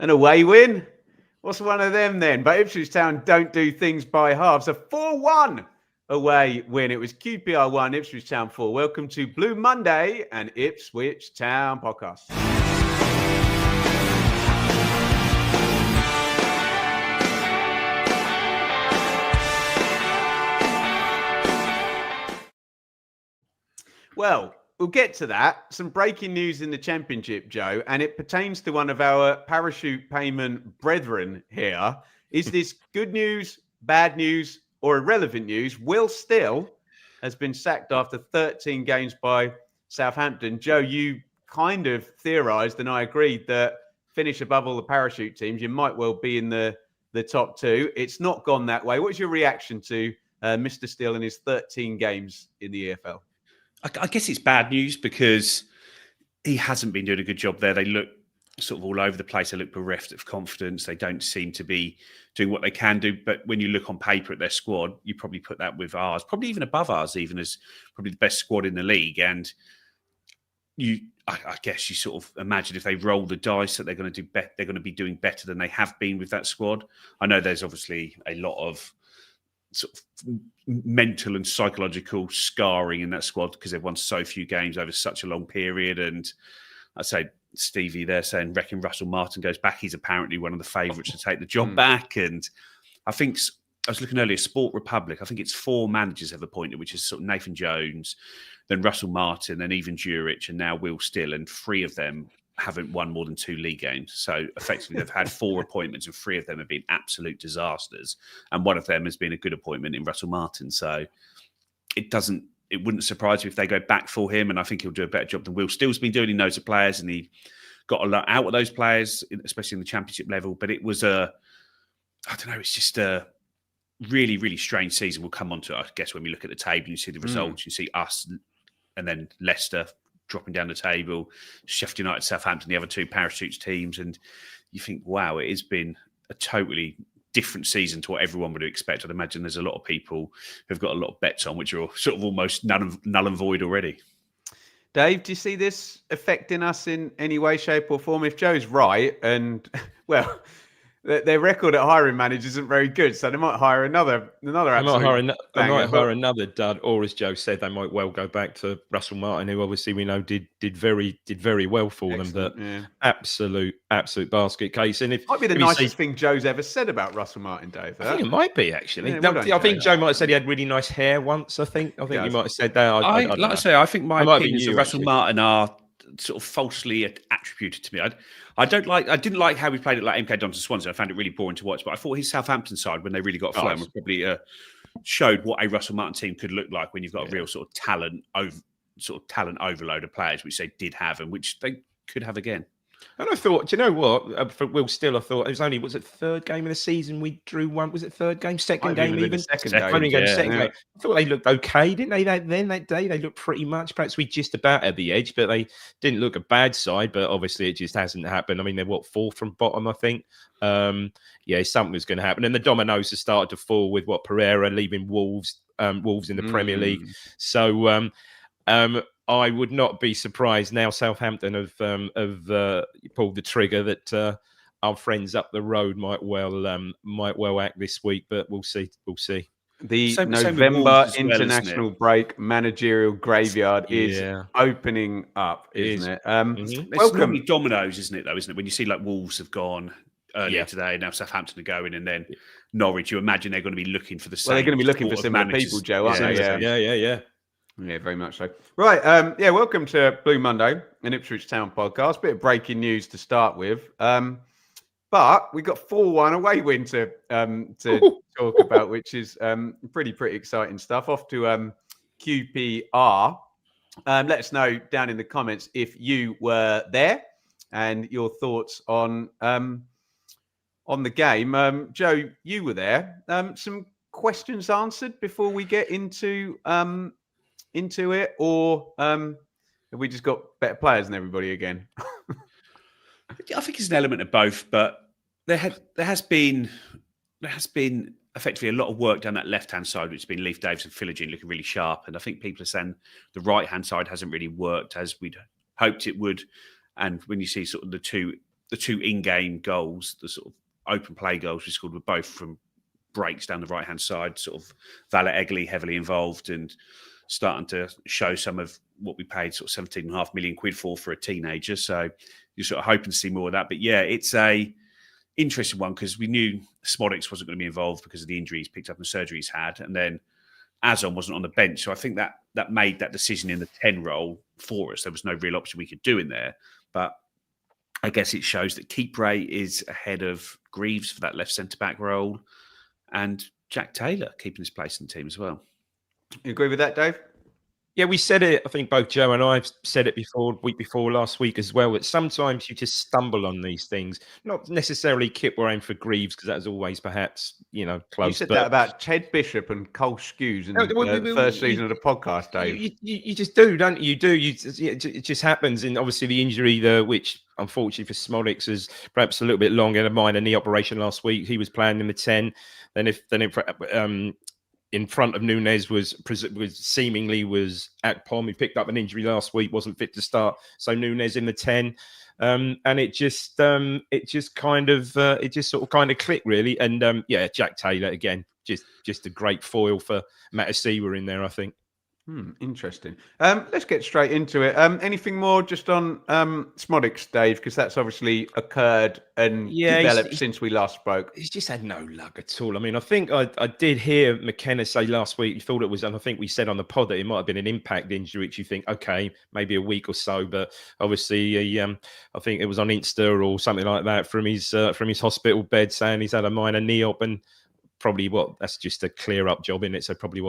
An away win? What's one of them then? But Ipswich Town don't do things by halves. A 4-1 away win. It was QPR 1, Ipswich Town 4. Welcome to Blue Monday and Ipswich Town podcast. Well, we'll get to that. Some breaking news in the Championship, Joe, and it pertains to one of our parachute payment brethren here. Is this good news, bad news, or irrelevant news? Will Still has been sacked after 13 games by Southampton. Joe, you kind of theorised, and I agreed, that finish above all the parachute teams, you might well be in the top two. It's not gone that way. What's your reaction to Mr. Still and his 13 games in the EFL? I guess it's bad news because he hasn't been doing a good job there. They look sort of all over the place. They look bereft of confidence. They don't seem to be doing what they can do. But when you look on paper at their squad, you probably put that with ours, probably even above ours, even as probably the best squad in the league. And I guess you sort of imagine if they roll the dice that they're going to do they're going to be doing better than they have been with that squad. I know there's obviously a lot of sort of mental and psychological scarring in that squad because they've won so few games over such a long period. And I'd say Stevie there saying, reckon Russell Martin goes back. He's apparently one of the favourites to take the job back. And I think, I was looking earlier, Sport Republic, I think it's 4 managers have appointed, which is sort of Nathan Jones, then Russell Martin, then even Jurich, and now Will Still. And 3 of them haven't won more than 2 league games. So effectively they've had 4 appointments and 3 of them have been absolute disasters. And one of them has been a good appointment in Russell Martin. So it wouldn't surprise me if they go back for him. And I think he'll do a better job than Will Still's been doing. He knows the players and he got a lot out of those players, especially in the Championship level. But it was it's just a really, really strange season. We'll come on to it, I guess, when we look at the table and you see the results, you see us and then Leicester dropping down the table, Sheffield United, Southampton, the other 2 parachutes teams. And you think, wow, it has been a totally different season to what everyone would expect. I'd imagine there's a lot of people who've got a lot of bets on, which are sort of almost null and void already. Dave, do you see this affecting us in any way, shape or form? If Joe's right, and well, their record at hiring managers isn't very good, so they might hire another absolute They might hire another dud, or as Joe said, they might well go back to Russell Martin, who obviously we know did very well for them. But absolute basket case. And if might be the nicest thing Joe's ever said about Russell Martin, Dave. I think it might be actually. Yeah, I think Joe might have said he had really nice hair once. I think he might have said that. I think my opinions of Russell Martin are sort of falsely attributed to me. I didn't like how he played it like MK Dons and Swansea. I found it really boring to watch, but I thought his Southampton side, when they really got flowing, was probably showed what a Russell Martin team could look like when you've got a real sort of talent overload of players, which they did have and which they could have again. And I thought, do you know what? For Will Still, I thought it was only, was it 3rd game of the season we drew one? Was it 3rd game? Second game even? Second game. I thought they looked okay, didn't they? That day, they looked pretty much, perhaps we just about at the edge, but they didn't look a bad side. But obviously, it just hasn't happened. I mean, they're 4th from bottom, I think. Something was going to happen, and the dominoes have started to fall with Pereira leaving Wolves in the Premier League. So. I would not be surprised now Southampton have pulled the trigger that our friends up the road might well act this week, but we'll see. The November international break managerial graveyard is opening up, isn't it? It's normally dominoes, isn't it, though, isn't it? When you see like Wolves have gone earlier today, now Southampton are going, and then Norwich, you imagine they're going to be looking for the same. Well, they're going to be looking for similar people, Joe, aren't they? Yeah, very much so. Right. Welcome to Blue Monday, an Ipswich Town podcast. Bit of breaking news to start with. But we got 4-1 away win to talk about, which is pretty exciting stuff. Off to QPR. Let us know down in the comments if you were there and your thoughts on the game. Joe, you were there. Some questions answered before we get into it, or have we just got better players than everybody again? I think it's an element of both, but there has been effectively a lot of work down that left-hand side, which has been Leif Davis and Philogene looking really sharp. And I think people are saying the right-hand side hasn't really worked as we'd hoped it would. And when you see sort of the 2 the 2 in-game goals, the sort of open play goals we scored, were both from breaks down the right-hand side, sort of Valet Egley heavily involved and starting to show some of what we paid sort of 17.5 million quid for a teenager. So you're sort of hoping to see more of that. But yeah, it's a interesting one because we knew Smodics wasn't going to be involved because of the injuries picked up and surgery he's had. And then Azon wasn't on the bench. So I think that made that decision in the 10 role for us. There was no real option we could do in there. But I guess it shows that Keepray is ahead of Greaves for that left centre-back role and Jack Taylor keeping his place in the team as well. You agree with that, Dave? Yeah, we said it. I think both Joe and I have said it before, week before, last week as well. That sometimes you just stumble on these things. Not necessarily Kipware for Greaves, because that's always perhaps close. You said that about Ted Bishop and Cole Skews in the first season of the podcast, Dave. You just do, don't you? It just happens, and obviously the injury, which unfortunately for Smodics is perhaps a little bit longer. A minor knee operation last week. He was playing in the 10. In front of Nunez was seemingly at POM. He picked up an injury last week, wasn't fit to start. So Nunez in the 10, and it just sort of kind of clicked really. And Jack Taylor again, just a great foil for Matasiwa in there, I think. Interesting. Let's get straight into it. Anything more just on Smodics, Dave? Because that's obviously occurred and developed since we last spoke. He's just had no luck at all. I mean, I think I did hear McKenna say last week he thought it was, and I think we said on the pod that it might have been an impact injury, which you think, okay, maybe a week or so. But obviously, I think it was on Insta or something like that from his hospital bed saying he's had a minor knee op and probably that's just a clear up job, isn't it? So probably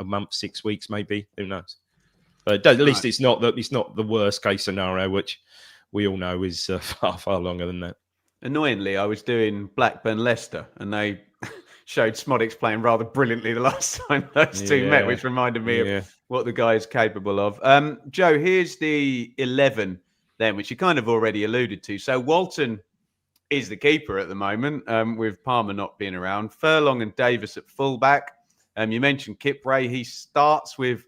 a month, 6 weeks, maybe. Who knows? But at least it's not the worst case scenario, which we all know is far longer than that. Annoyingly, I was doing Blackburn Leicester, and they showed Smodics playing rather brilliantly the last time those two met, which reminded me of what the guy is capable of. Joe, here's the 11 then, which you kind of already alluded to. So Walton is the keeper at the moment, with Palmer not being around. Furlong and Davis at fullback. You mentioned Kipray. He starts with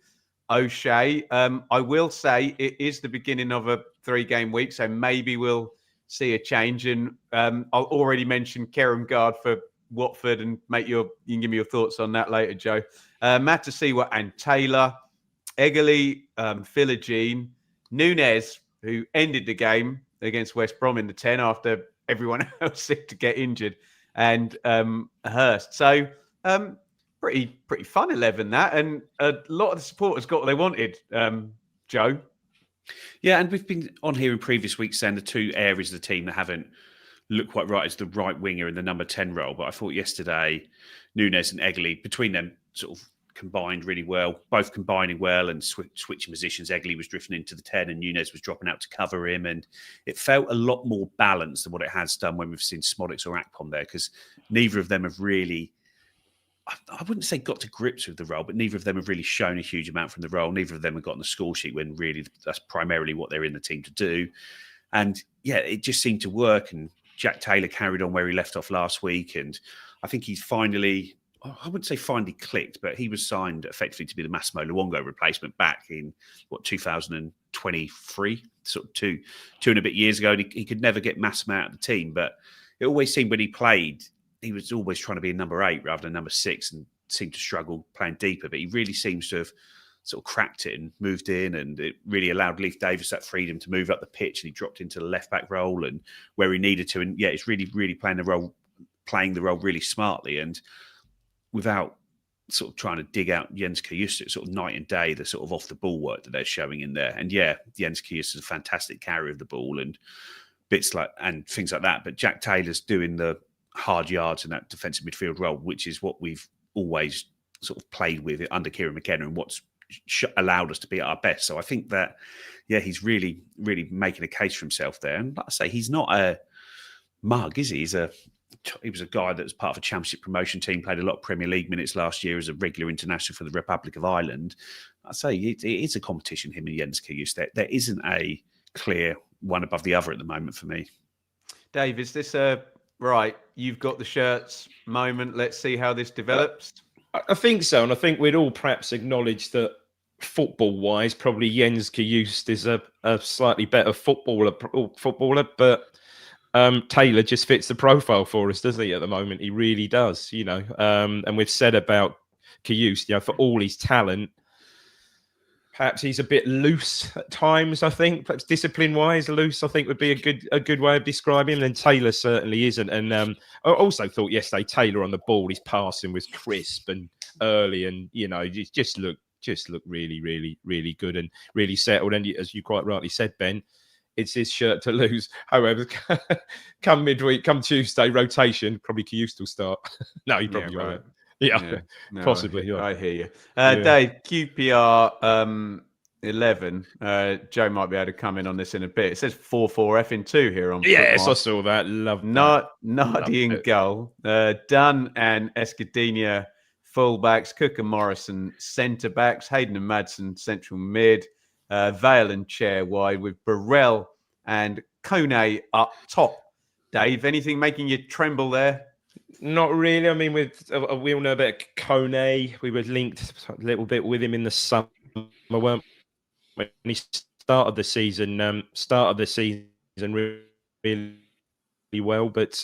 O'Shea. I will say it is the beginning of a 3-game week, so maybe we'll see a change. And I'll already mention Kerem Gard for Watford, and you can give me your thoughts on that later, Joe. Matasiwa and Taylor, Egley, Philogene, Nunez, who ended the game against West Brom in the 10 after everyone else seemed to get injured, and Hirst. So pretty fun 11 that, and a lot of the supporters got what they wanted. Joe. Yeah, and we've been on here in previous weeks saying the 2 areas of the team that haven't looked quite right is the right winger and the number 10 role. But I thought yesterday Nunez and Egley, between them, sort of combined really well, both combining well and switching positions. Egley was drifting into the 10 and Nunez was dropping out to cover him, and it felt a lot more balanced than what it has done when we've seen Smodics or Akpom there, because neither of them have really, I wouldn't say got to grips with the role, but neither of them have really shown a huge amount from the role. Neither of them have got on the score sheet when really that's primarily what they're in the team to do. And yeah, it just seemed to work, and Jack Taylor carried on where he left off last week, and I think he's finally, I wouldn't say finally clicked, but he was signed effectively to be the Massimo Luongo replacement back in 2023, sort of two and a bit years ago. And he could never get Massimo out of the team, but it always seemed when he played, he was always trying to be a number 8 rather than number 6, and seemed to struggle playing deeper. But he really seems to have sort of cracked it and moved in, and it really allowed Leif Davis that freedom to move up the pitch, and he dropped into the left back role and where he needed to. And yeah, it's really playing the role really smartly, and without sort of trying to dig out Jens Kajust, sort of night and day, the sort of off the ball work that they're showing in there. And yeah, Jens Kajust is a fantastic carrier of the ball and bits like, and things like that. But Jack Taylor's doing the hard yards in that defensive midfield role, which is what we've always sort of played with under Kieran McKenna and what's allowed us to be at our best. So I think that, yeah, he's really making a case for himself there. And like I say, he's not a mug, is he? He was a guy that was part of a championship promotion team, played a lot of Premier League minutes last year as a regular international for the Republic of Ireland. I'd say it is a competition, him and Jens Kajust. There isn't a clear one above the other at the moment for me. Dave, is this right, you've got the shirts moment, let's see how this develops? I think so, and I think we'd all perhaps acknowledge that football-wise, probably Jens Kajust is a slightly better footballer, but Taylor just fits the profile for us, doesn't he? At the moment, he really does. And we've said about Karius, for all his talent, perhaps he's a bit loose at times. I think perhaps discipline-wise, loose. I think would be a good way of describing him. And Taylor certainly isn't. And I also thought yesterday Taylor on the ball, his passing was crisp and early, and just looked really, really, really good and really settled. And as you quite rightly said, Ben, it's his shirt to lose. However, come midweek, come Tuesday, rotation, probably Karius will start. No, he probably won't. Yeah, no, possibly. I hear you. Dave, QPR 11. Joe might be able to come in on this in a bit. It says 4-4 F2 here on Yes, Footmark. I saw that. Love that. Nardi in goal. Dunn and Escudinha fullbacks. Cook and Morrison centre-backs. Hayden and Madsen central mid. Vale and Chair wide with Burrell and Kone up top. Dave, anything making you tremble there? Not really. I mean, we all know about Kone. We were linked a little bit with him in the summer, weren't we? When he started the season really well, but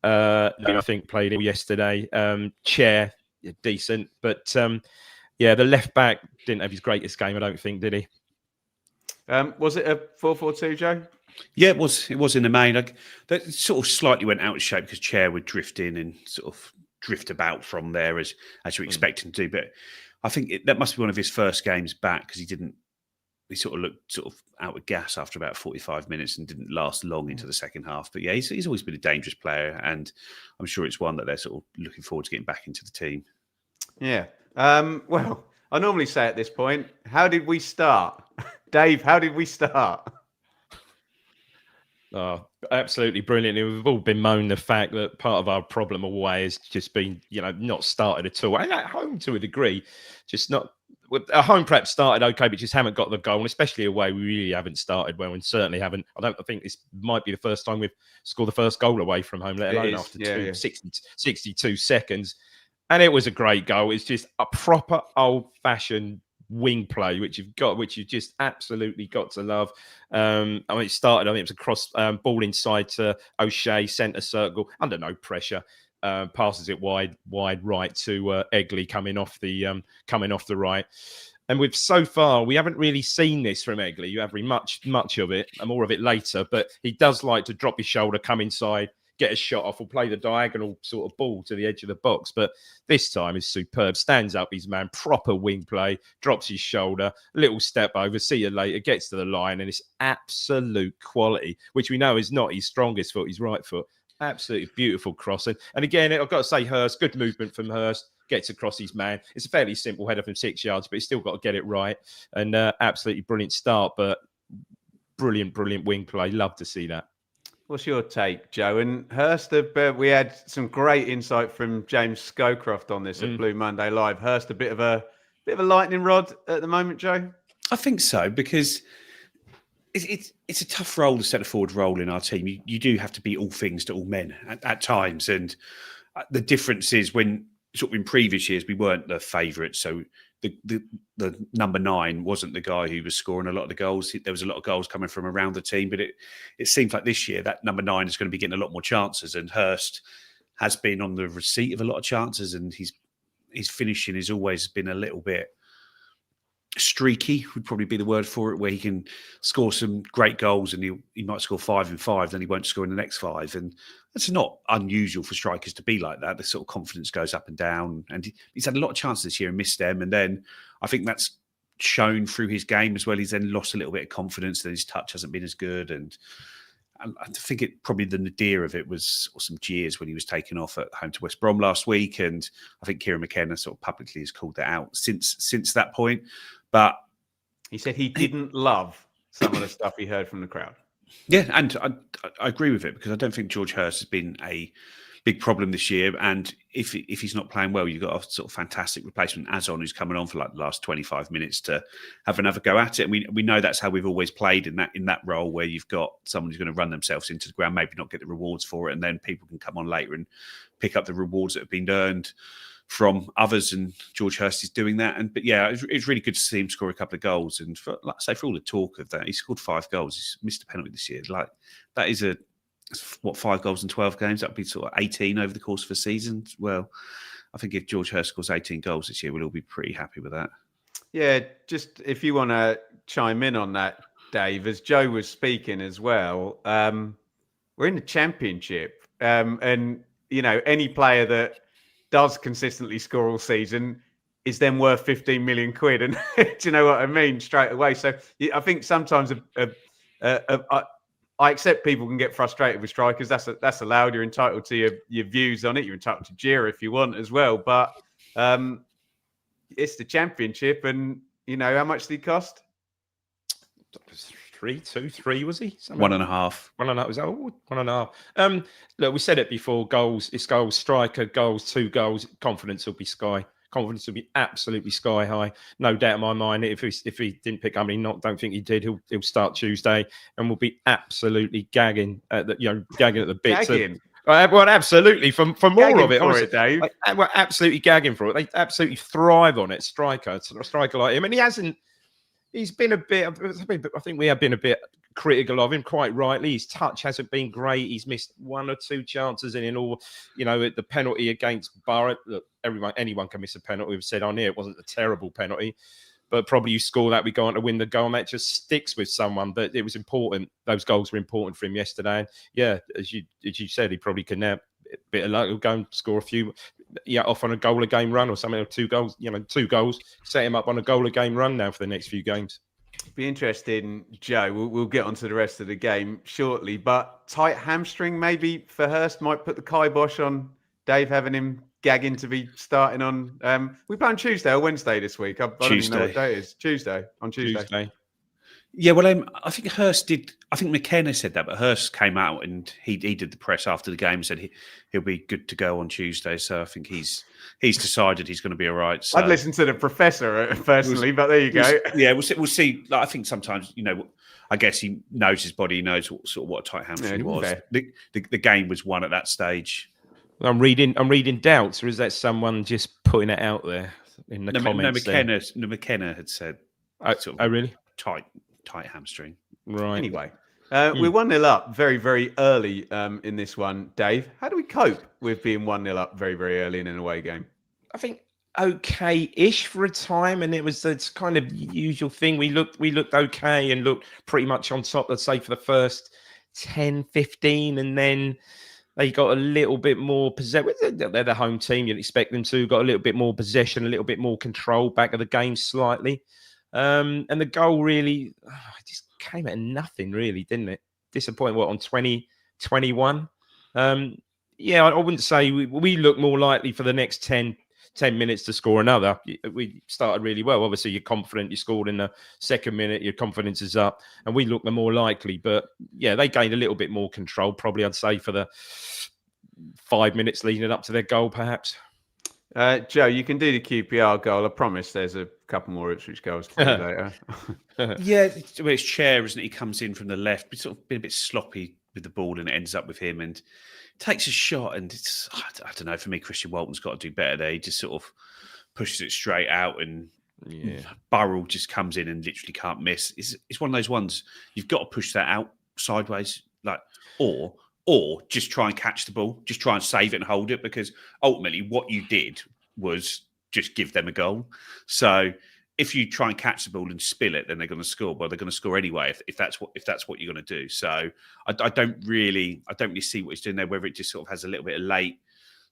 I think played it yesterday. Chair decent, but the left back didn't have his greatest game, I don't think, did he? Was it a 4-4-2, Joe? Yeah, it was. It was in the main. That sort of slightly went out of shape because Chair would drift in and sort of drift about from there as you expect him to. But I think that must be one of his first games back because he sort of looked out of gas after about 45 minutes and didn't last long into the second half. But yeah, he's always been a dangerous player, and I'm sure it's one that they're sort of looking forward to getting back into the team. Yeah. Well, I normally say at this point, how did we start? Dave, how did we start? Oh, absolutely brilliant. We've all bemoaned the fact that part of our problem away has just been, not started at all. And at home to a degree, just not. At home perhaps started okay, but just haven't got the goal. And especially away, we really haven't started well and certainly haven't. I think this might be the first time we've scored the first goal away from home, let alone after 62 seconds. And it was a great goal. It's just a proper old-fashioned wing play, which you've just absolutely got to love. It started, I think it was a cross ball inside to O'Shea, centre circle, under no pressure. Passes it wide right to Egley coming off the right. And so far, we haven't really seen this from Egley. You have much of it, and more of it later. But he does like to drop his shoulder, come inside, get a shot off, or play the diagonal sort of ball to the edge of the box. But this time is superb. Stands up his man, proper wing play, drops his shoulder, little step over, see you later, gets to the line, and it's absolute quality, which we know is not his strongest foot, his right foot. Absolutely beautiful crossing. And again, I've got to say, Hirst, good movement from Hirst. Gets across his man. It's a fairly simple header from 6 yards, but he's still got to get it right. And absolutely brilliant start, but brilliant wing play. Love to see that. What's your take, Joe? And Hirst, we had some great insight from James Scowcroft on this at Blue Monday Live. Hirst, a bit of a lightning rod at the moment, Joe? I think so, because it's a tough role, the centre forward role in our team. You do have to be all things to all men at times, and the difference is when sort of in previous years we weren't the favourites, so the number 9 wasn't the guy who was scoring a lot of the goals. There was a lot of goals coming from around the team, but it seems like this year that number 9 is going to be getting a lot more chances, and Hirst has been on the receipt of a lot of chances, and his finishing has always been a little bit streaky, would probably be the word for it, where he can score some great goals and he might score 5 in 5, then he won't score in the next 5. And that's not unusual for strikers to be like that. The sort of confidence goes up and down. And he's had a lot of chances this year and missed them. And then I think that's shown through his game as well. He's then lost a little bit of confidence, that his touch hasn't been as good. And I think probably the nadir of it was some jeers when he was taken off at home to West Brom last week. And I think Kieran McKenna sort of publicly has called that out since that point. But he said he didn't love some of the stuff he heard from the crowd. Yeah, and I agree with it, because I don't think George Hirst has been a big problem this year. And if he's not playing well, you've got a sort of fantastic replacement, Azon, who's coming on for like the last 25 minutes to have another go at it. And we know that's how we've always played in that role, where you've got someone who's going to run themselves into the ground, maybe not get the rewards for it, and then people can come on later and pick up the rewards that have been earned from others, and George Hirst is doing that. But yeah, it's really good to see him score a couple of goals. And for all the talk of that, he scored 5 goals. He's missed a penalty this year. Like, that is a what, 5 goals in 12 games? That'd be sort of 18 over the course of a season. Well, I think if George Hirst scores 18 goals this year, we'll all be pretty happy with that. Yeah, just if you want to chime in on that, Dave, as Joe was speaking as well, we're in the Championship, and any player that does consistently score all season is then worth 15 million quid, and do you know what I mean? Straight away. So I think sometimes I accept people can get frustrated with strikers. That's allowed. You're entitled to your views on it. You're entitled to jeer if you want as well, but it's the Championship, and how much did he cost? 3 was he? Something 1.5. 1.5 was 1.5. Look, we said it before. Goals, it's goals. Striker, goals, 2 goals. Confidence will be sky. Confidence will be absolutely sky high. No doubt in my mind. If he didn't pick up, don't think he did. He'll start Tuesday, and we'll be absolutely gagging at the bits. Gagging. Well, absolutely. For more of it, honestly, Dave. We're absolutely gagging for it. They absolutely thrive on it. A striker like him, and he hasn't. He's been a bit. I think we have been a bit critical of him, quite rightly. His touch hasn't been great. He's missed 1 or 2 chances, and in all, the penalty against Barrett. Look, anyone can miss a penalty. We've said on here it wasn't a terrible penalty, but probably you score that, we go on to win the goal, and that just sticks with someone. But it was important. Those goals were important for him yesterday, and yeah, as you said, he probably can now. A bit of luck, he'll go and score a few. Off on a goal a game run or something, or 2 goals. 2 goals, set him up on a goal a game run now for the next few games. Be interesting, Joe. We'll get onto the rest of the game shortly, but tight hamstring maybe for Hirst might put the kibosh on Dave, having him gagging to be starting on. We play on Tuesday or Wednesday this week. I don't even know what day it is. Tuesday. Yeah, well, I think Hirst did. I think McKenna said that, but Hirst came out and he did the press after the game and said he'll be good to go on Tuesday. So I think he's decided he's going to be all right. So I'd listen to the professor personally, but there you go. We'll see. Like, I think sometimes I guess he knows his body. He knows what a tight hamstring was. The game was won at that stage. I'm reading doubts, or is that someone just putting it out there in the comments? McKenna had said. Oh, really? Tight hamstring. Right. Anyway, we're 1-0 up very, very early in this one. Dave, how do we cope with being 1-0 up very, very early in an away game? I think okay-ish for a time, and it was the kind of usual thing. We looked okay and looked pretty much on top, let's say, for the first 10, 15, and then they got a little bit more possession. They're the home team, you'd expect them to. Got a little bit more possession, a little bit more control back of the game slightly. And the goal really just came at nothing, really, didn't it? Disappointing. On 20-21? I wouldn't say we look more likely for the next 10 minutes to score another. We started really well. Obviously, you're confident. You scored in the second minute. Your confidence is up. And we look the more likely. But, yeah, they gained a little bit more control, probably, I'd say, for the 5 minutes leading up to their goal, perhaps. Joe, you can do the QPR goal. I promise there's a couple more Ipswich goals to do later. Yeah, it's Chair, isn't it? He comes in from the left. He's sort of been a bit sloppy with the ball, and it ends up with him and takes a shot. And it's, I don't know, for me, Christian Walton's got to do better there. He just sort of pushes it straight out, and Burrell just comes in and literally can't miss. It's one of those ones you've got to push that out sideways, or just try and catch the ball, just try and save it and hold it, because ultimately what you did was just give them a goal. So if you try and catch the ball and spill it, then they're going to score. Well, they're going to score anyway if that's what you're going to do. So I don't really see what he's doing there, whether it just sort of has a little bit of late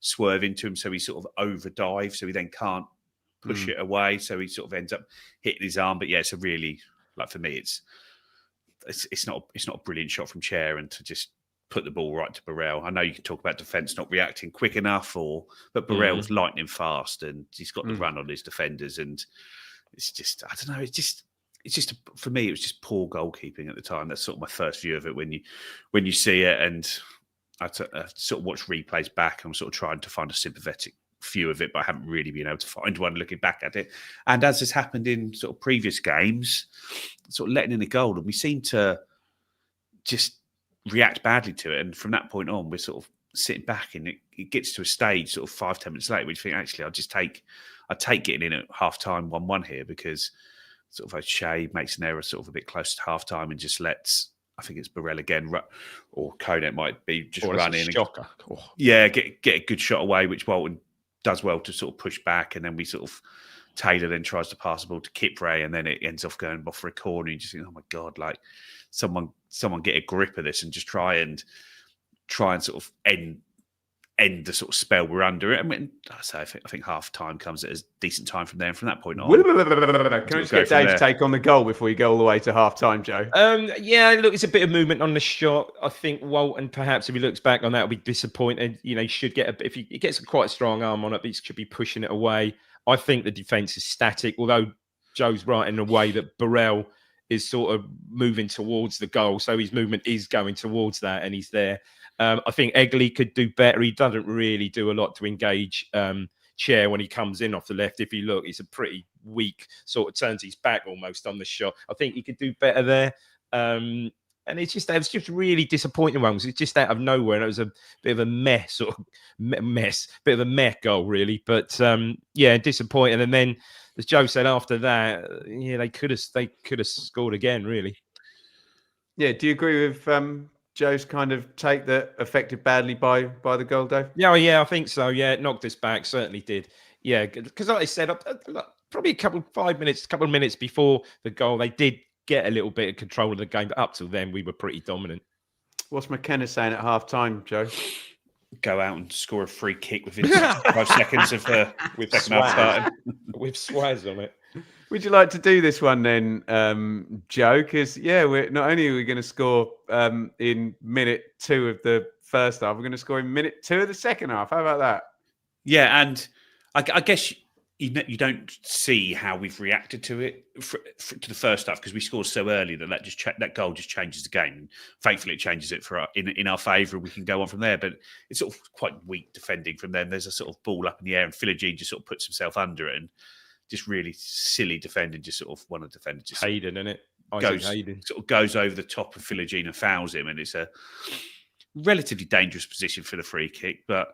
swerve into him, so he sort of over dives, so he then can't push it away, so he sort of ends up hitting his arm. But yeah, it's a really, for me, it's not a brilliant shot from Chair, and to just put the ball right to Burrell. I know you can talk about defence not reacting quick enough, but Burrell's lightning fast, and he's got the run on his defenders, and it's just, I don't know, for me, it was just poor goalkeeping at the time. That's sort of my first view of it when you see it, and I sort of watch replays back. I'm sort of trying to find a sympathetic view of it, but I haven't really been able to find one looking back at it. And as has happened in sort of previous games, sort of letting in a goal, and we seem to just react badly to it. And from that point on, we're sort of sitting back, and it gets to a stage sort of 5-10 minutes later where you think, actually, I'd take getting in at half time 1-1 here, because sort of O'Shea makes an error sort of a bit close to half time and just lets I think it's Burrell again, or Konek might be just running. Shocker. Yeah, get a good shot away, which Bolton does well to sort of push back, and then we sort of Taylor then tries to pass the ball to Kipre, and then it ends off going off for a corner. You just think, oh my God, like someone get a grip of this and just try and sort of end the sort of spell we're under it. I mean, I think half time comes at a decent time from there, and from that point on. Can I just get Dave's take on the goal before you go all the way to half time, Joe? Yeah, look, it's a bit of movement on the shot. I think Walton, perhaps if he looks back on that, will be disappointed. You know, he should get if he gets a quite strong arm on it, but he should be pushing it away. I think the defence is static, although Joe's right in a way that Burrell is sort of moving towards the goal, so his movement is going towards that, and he's there. I think Egley could do better. He doesn't really do a lot to engage Chair when he comes in off the left. If you look, he's a pretty weak, sort of turns his back almost on the shot. I think he could do better there. And it was just really disappointing ones. It's just out of nowhere. And it was a bit of a mess, bit of a meh goal, really. But yeah, disappointing. And then, as Joe said, after that, yeah, they could have scored again, really. Yeah, do you agree with Joe's kind of take that affected badly by the goal, Dave? Yeah, I think so. Yeah, it knocked us back. Certainly did. Yeah, because like I said, probably a couple of minutes before the goal, they did get a little bit of control of the game, but up till then, we were pretty dominant. What's McKenna saying at half time, Joe? Go out and score a free kick within 5 seconds of with second half starting. With Swaz on it. Would you like to do this one then, Joe? Because, yeah, we're not only are we going to score in minute 2 of the first half, we're going to score in minute 2 of the second half. How about that? Yeah, and I guess you don't see how we've reacted to it to the first half because we scored so early that goal just changes the game. And thankfully, it changes it in our favour. We can go on from there, but it's sort of quite weak defending from them. There's a sort of ball up in the air, and Philogene just sort of puts himself under it, and just really silly defending. Just sort of one of the defenders, just Hayden, isn't it? Goes over the top of Philogene and fouls him, and it's a relatively dangerous position for the free kick, but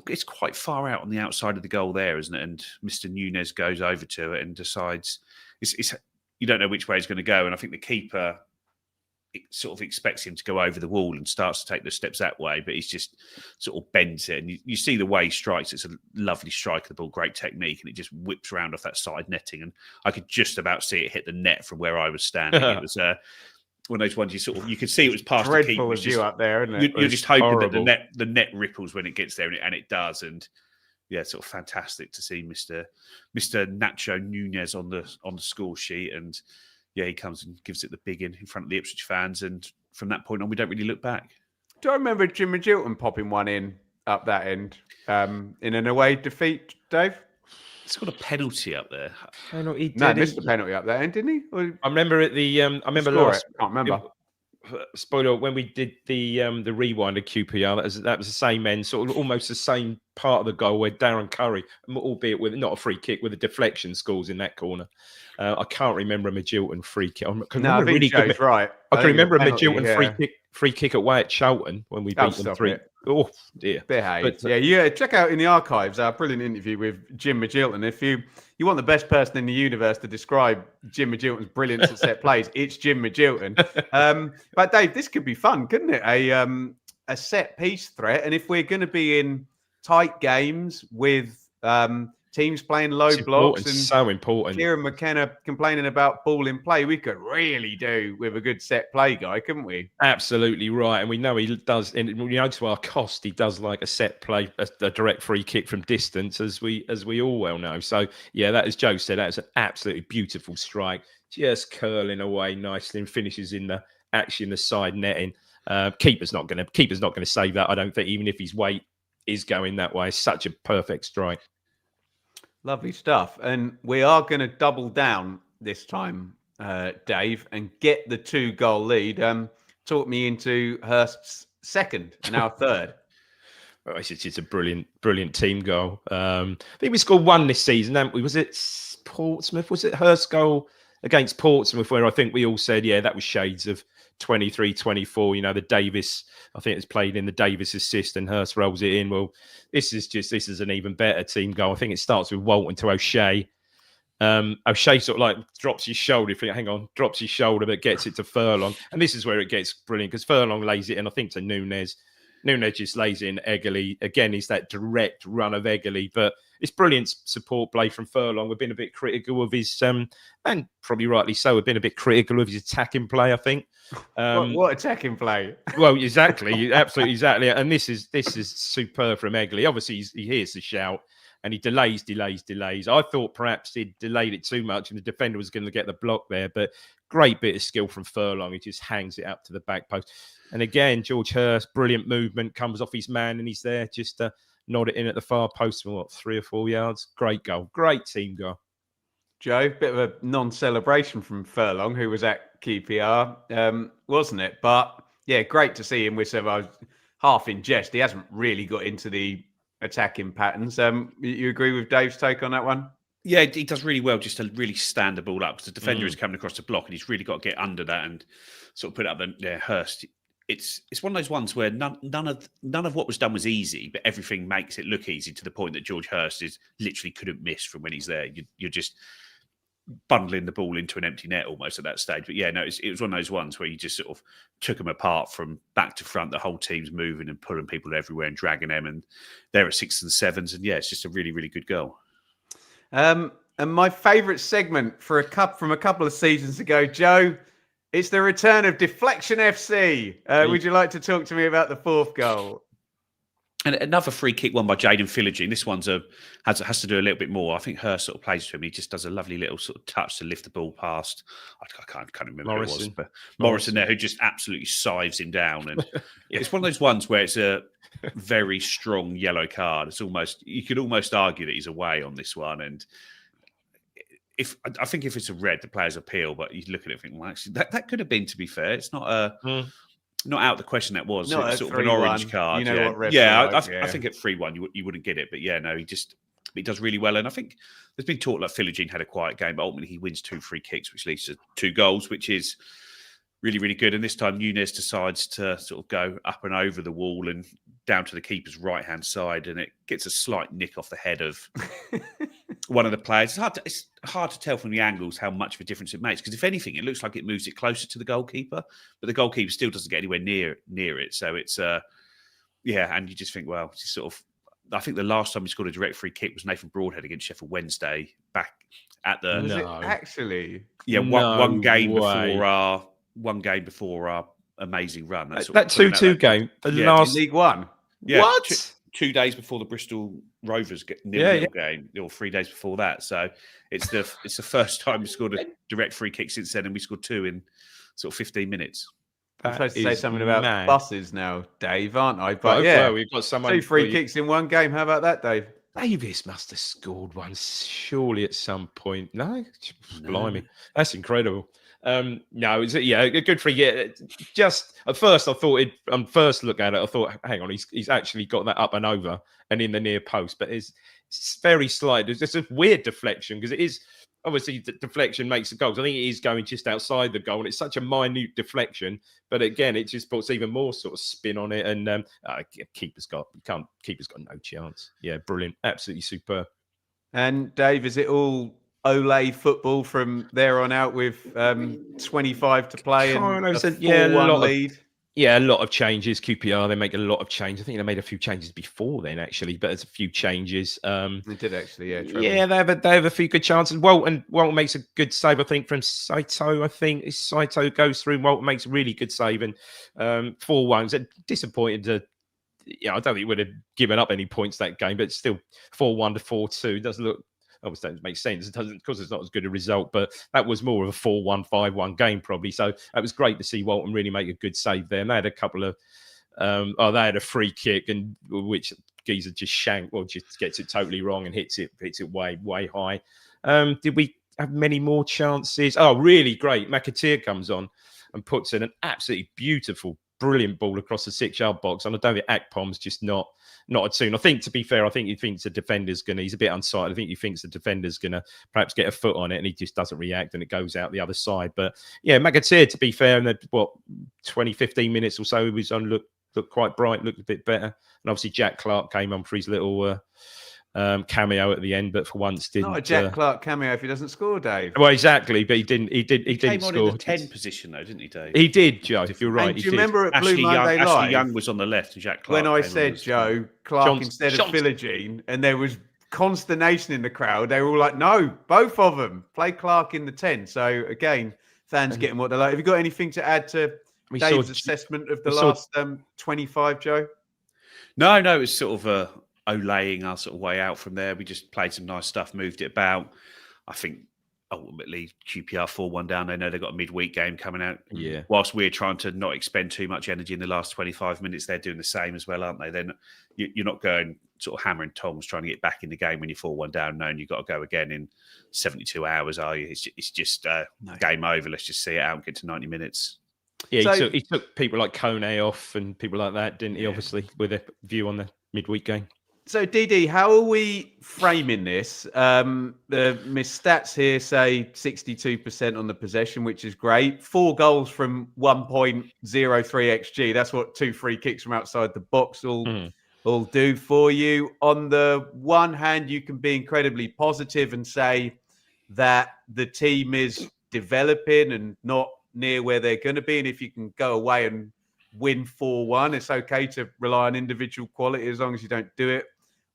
it's quite far out on the outside of the goal there, isn't it? And Mr. Nunez goes over to it and decides you don't know which way he's going to go. And I think the keeper sort of expects him to go over the wall and starts to take the steps that way, but he's just sort of bends it. And you see the way he strikes. It's a lovely strike of the ball, great technique, and it just whips around off that side netting. And I could just about see it hit the net from where I was standing. It was one of those ones you could see it was past the keeper. Dreadful view up there, isn't it? You're just hoping that the net ripples when it gets there, and it does. And yeah, sort of fantastic to see Mr. Nacho Nunez on the score sheet. And yeah, he comes and gives it the big in front of the Ipswich fans. And from that point on, we don't really look back. Do I remember Jim Magilton popping one in up that end in an away defeat, Dave? It's got a penalty up there. He missed the penalty up there, end, didn't he? Or... I remember at the. I remember last. I can't remember. Spoiler: when we did the rewind of QPR, that was the same end, sort of almost the same part of the goal where Darren Curry, albeit with not a free kick, with a deflection, scores in that corner. I can't remember a Magilton free kick. I think Joe's right. I can remember a Magilton free kick away at Charlton when we beat them 3. Oh dear. Behave. Yeah. Check out in the archives our brilliant interview with Jim Magilton. If you want the best person in the universe to describe Jim Magilton's brilliance at set plays, it's Jim Magilton. But Dave, this could be fun, couldn't it? A set piece threat, and if we're going to be in tight games with teams playing low blocks, and so important. Kieran McKenna complaining about ball in play, we could really do with a good set play guy, couldn't we? Absolutely right, and we know he does. And we know to our cost, he does like a set play, a direct free kick from distance, as we all well know. So yeah, that, as Joe said, that is an absolutely beautiful strike, just curling away nicely and finishes in the side netting. Keeper's not going to save that, I don't think, even if his weight is going that way. Such a perfect strike. Lovely stuff. And we are going to double down this time, Dave, and get the 2-goal lead. Talk me into Hirst's second and our third. Well, it's a brilliant team goal. I think we scored 1 this season, haven't we? Was it Portsmouth? Was it Hirst's goal against Portsmouth, where I think we all said, yeah, that was shades of 23-24, the Davis, I think it's played in the Davis assist and Hirst rolls it in. Well, this is an even better team goal. I think it starts with Walton to O'Shea. O'Shea sort of like drops his shoulder, drops his shoulder, but gets it to Furlong. And this is where it gets brilliant because Furlong lays it in, I think, to Nunez. Nunez just lays it in Eggely. Again, it's that direct run of Eggely, but it's brilliant support play from Furlong. We've been a bit critical of his, and probably rightly so, we've been a bit critical of his attacking play, I think. What attacking play? Well, exactly, absolutely, exactly. And this is superb from Eggely. Obviously, he hears the shout and he delays. I thought perhaps he'd delayed it too much and the defender was going to get the block there, but great bit of skill from Furlong. He just hangs it up to the back post. And again, George Hirst, brilliant movement, comes off his man and he's there just to nod it in at the far post for 3 or 4 yards. Great goal. Great team goal. Joe, bit of a non-celebration from Furlong, who was at QPR, wasn't it? But yeah, great to see him with some half in jest. He hasn't really got into the attacking patterns. You agree with Dave's take on that one? Yeah, he does really well just to really stand the ball up because the defender is coming across the block and he's really got to get under that and sort of put up the Hirst. It's one of those ones where none of what was done was easy, but everything makes it look easy to the point that George Hirst literally couldn't miss from when he's there. You're just bundling the ball into an empty net almost at that stage. But yeah, no, it was one of those ones where you just sort of took them apart from back to front. The whole team's moving and pulling people everywhere and dragging them, and they're at 6s and 7s. And yeah, it's just a really, really good goal. And my favourite segment from a couple of seasons ago, Joe, it's the return of Deflection FC. Would you like to talk to me about the 4th goal? And another free kick won by Jaden Philogene. This one's has to do a little bit more. I think Hirst sort of plays to him. He just does a lovely little sort of touch to lift the ball past. I can't remember Morrison. who it was, but Morrison there, who just absolutely sives him down. And it's one of those ones where it's a very strong yellow card. It's almost, you could almost argue that he's away on this one. And I think if it's a red, the players appeal. But you look at it and think, well, actually, that could have been. To be fair, it's not not out of the question. That was no, sort of an orange card. You know what red I think at 3-1 you wouldn't get it, but yeah, no, he does really well. And I think there's been talk like Philogene had a quiet game, but ultimately he wins 2 free kicks, which leads to 2 goals, which is really, really good. And this time Nunez decides to sort of go up and over the wall and down to the keeper's right-hand side, and it gets a slight nick off the head of one of the players. It's hard to tell from the angles how much of a difference it makes, because if anything, it looks like it moves it closer to the goalkeeper, but the goalkeeper still doesn't get anywhere near it. So it's, and you just think, well, it's sort of, I think the last time we scored a direct free kick was Nathan Broadhead against Sheffield Wednesday back at the... Was it actually? Yeah, one game before our amazing run. That 2-2 game, last League One. Yeah, what? 2 days before the Bristol Rovers nil game, or 3 days before that. So it's the first time we scored a direct free kick since then, and we scored 2 in sort of 15 minutes. I'm supposed to say something about buses now, Dave, aren't I? But we've got someone 2 free kicks in one game. How about that, Dave? Davis must have scored one surely at some point. No, blimey, that's incredible. No, a good free. Yeah, just at first I thought on first look at it, I thought, hang on, he's actually got that up and over and in the near post, but it's very slight. It's just a weird deflection because it is obviously the deflection makes the goals. I think it is going just outside the goal, and it's such a minute deflection. But again, it just puts even more sort of spin on it. And keeper's got no chance. Yeah, brilliant, absolutely superb. And Dave, is it all Ole football from there on out with 25 to play and a 4-1 lead? A lot of changes. QPR, they make a lot of changes. I think they made a few changes before then, actually, but there's a few changes. They did actually, yeah. Yeah, they have a few good chances. Walton makes a good save, I think, from Saito. I think Saito goes through. Walton makes a really good save, and 4-1. Disappointed to. Yeah, I don't think he would have given up any points that game, but still 4-1 to 4-2 doesn't look. Obviously, doesn't make sense. It doesn't, because it's not as good a result, but that was more of a 4-1, 5-1 game probably. So it was great to see Walton really make a good save there. And they had a couple of, they had a free kick, and which Geezer just just gets it totally wrong and hits it way, way high. Did we have many more chances? Oh, really great. McAteer comes on and puts in an absolutely beautiful, brilliant ball across the 6-yard box. And I don't think Akpom's just not a tune. I think, to be fair, I think he thinks the defender's he's a bit unsighted. I think he thinks the defender's going to perhaps get a foot on it, and he just doesn't react, and it goes out the other side. But yeah, McAteer, to be fair, in the 15 minutes or so, he was on, looked quite bright, looked a bit better. And obviously Jack Clark came on for his little cameo at the end, but for once didn't. Not a Jack Clark cameo if he doesn't score, Dave. Well, exactly, but he didn't. He came didn't on score. in the 10 position though, didn't he, Dave? He did, Joe. If you're right, And do you remember at Blue Ashley Monday Young, Live? Ashley Young was on the left, and Jack Clark. When I said Joe Clark instead of Philogene, and there was consternation in the crowd, they were all like, "No, both of them play Clark in the 10." So again, fans getting what they like. Have you got anything to add to Dave's assessment of the last 25, Joe? No, it was sort of olaying our sort of way out from there. We just played some nice stuff, moved it about. I think ultimately QPR 4-1 down. They know they've got a midweek game coming out. Yeah. Whilst we're trying to not expend too much energy in the last 25 minutes, they're doing the same as well, aren't they? Then you're not going sort of hammer and tongs trying to get back in the game when you're 4-1 down, knowing you've got to go again in 72 hours, are you? It's just game over. Let's just see it out and get to 90 minutes. Yeah, he took people like Kone off and people like that, didn't he? Obviously, with a view on the midweek game. So, DD, how are we framing this? The Miss Stats here say 62% on the possession, which is great. 4 goals from 1.03 XG. That's what 2 free kicks from outside the box will do for you. On the one hand, you can be incredibly positive and say that the team is developing and not near where they're going to be. And if you can go away and win 4-1, it's okay to rely on individual quality as long as you don't do it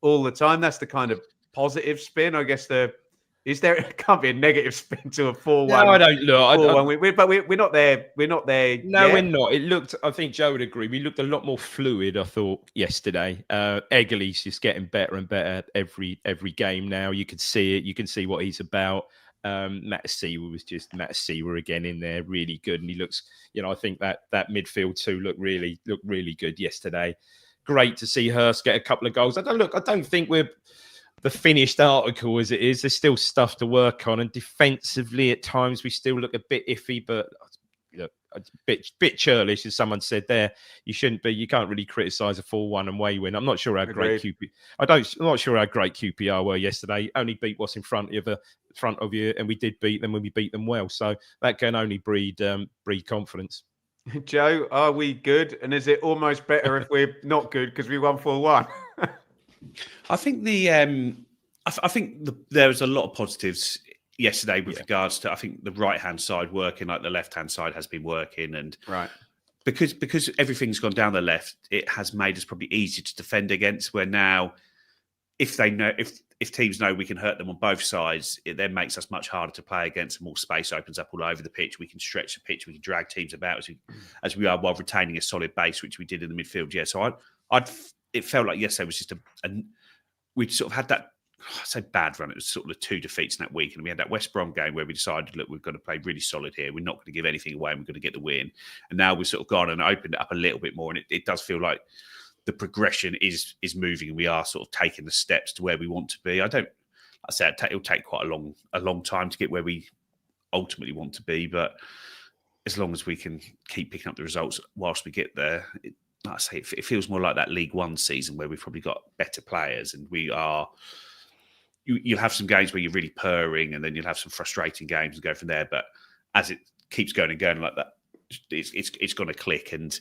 all the time. That's the kind of positive spin. I guess it can't be a negative spin to a 4-1. No, I don't look. But we're not there. We're not there. No, yet. we're not. It looked, I think Joe would agree. We looked a lot more fluid, I thought, yesterday. Eggely's just getting better and better every game now. You can see it. You can see what he's about. Matt Seawer again in there, really good. And he looks, I think that midfield too looked really good yesterday. Great to see Hirst get a couple of goals. I don't think we're the finished article as it is. There's still stuff to work on, and defensively at times we still look a bit iffy, but a bit churlish, as someone said there. You can't really criticise a 4-1 away win. I'm not sure how great I'm not sure how great QPR were yesterday. Only beat what's in front of you, and we did beat them when we beat them well. So that can only breed confidence. Joe, are we good? And is it almost better if we're not good because we won 4-1? I think there was a lot of positives yesterday with regards to, I think, the right-hand side working like the left-hand side has been working. And because everything's gone down the left, it has made us probably easier to defend against, where now if teams know we can hurt them on both sides, it then makes us much harder to play against. More space opens up all over the pitch. We can stretch the pitch. We can drag teams about as we are, while retaining a solid base, which we did in the midfield. Yeah, so it felt like yesterday was just we'd sort of had that, I say bad run. It was sort of the 2 defeats in that week, and we had that West Brom game where we decided, look, we've got to play really solid here. We're not going to give anything away, and we're going to get the win. And now we've sort of gone and opened it up a little bit more, and it does feel like the progression is moving, and we are sort of taking the steps to where we want to be. It'll take quite a long time to get where we ultimately want to be, but as long as we can keep picking up the results whilst we get there, it feels more like that League One season where we've probably got better players, and we are. You'll have some games where you're really purring, and then you'll have some frustrating games and go from there. But as it keeps going and going like that, it's going to click. And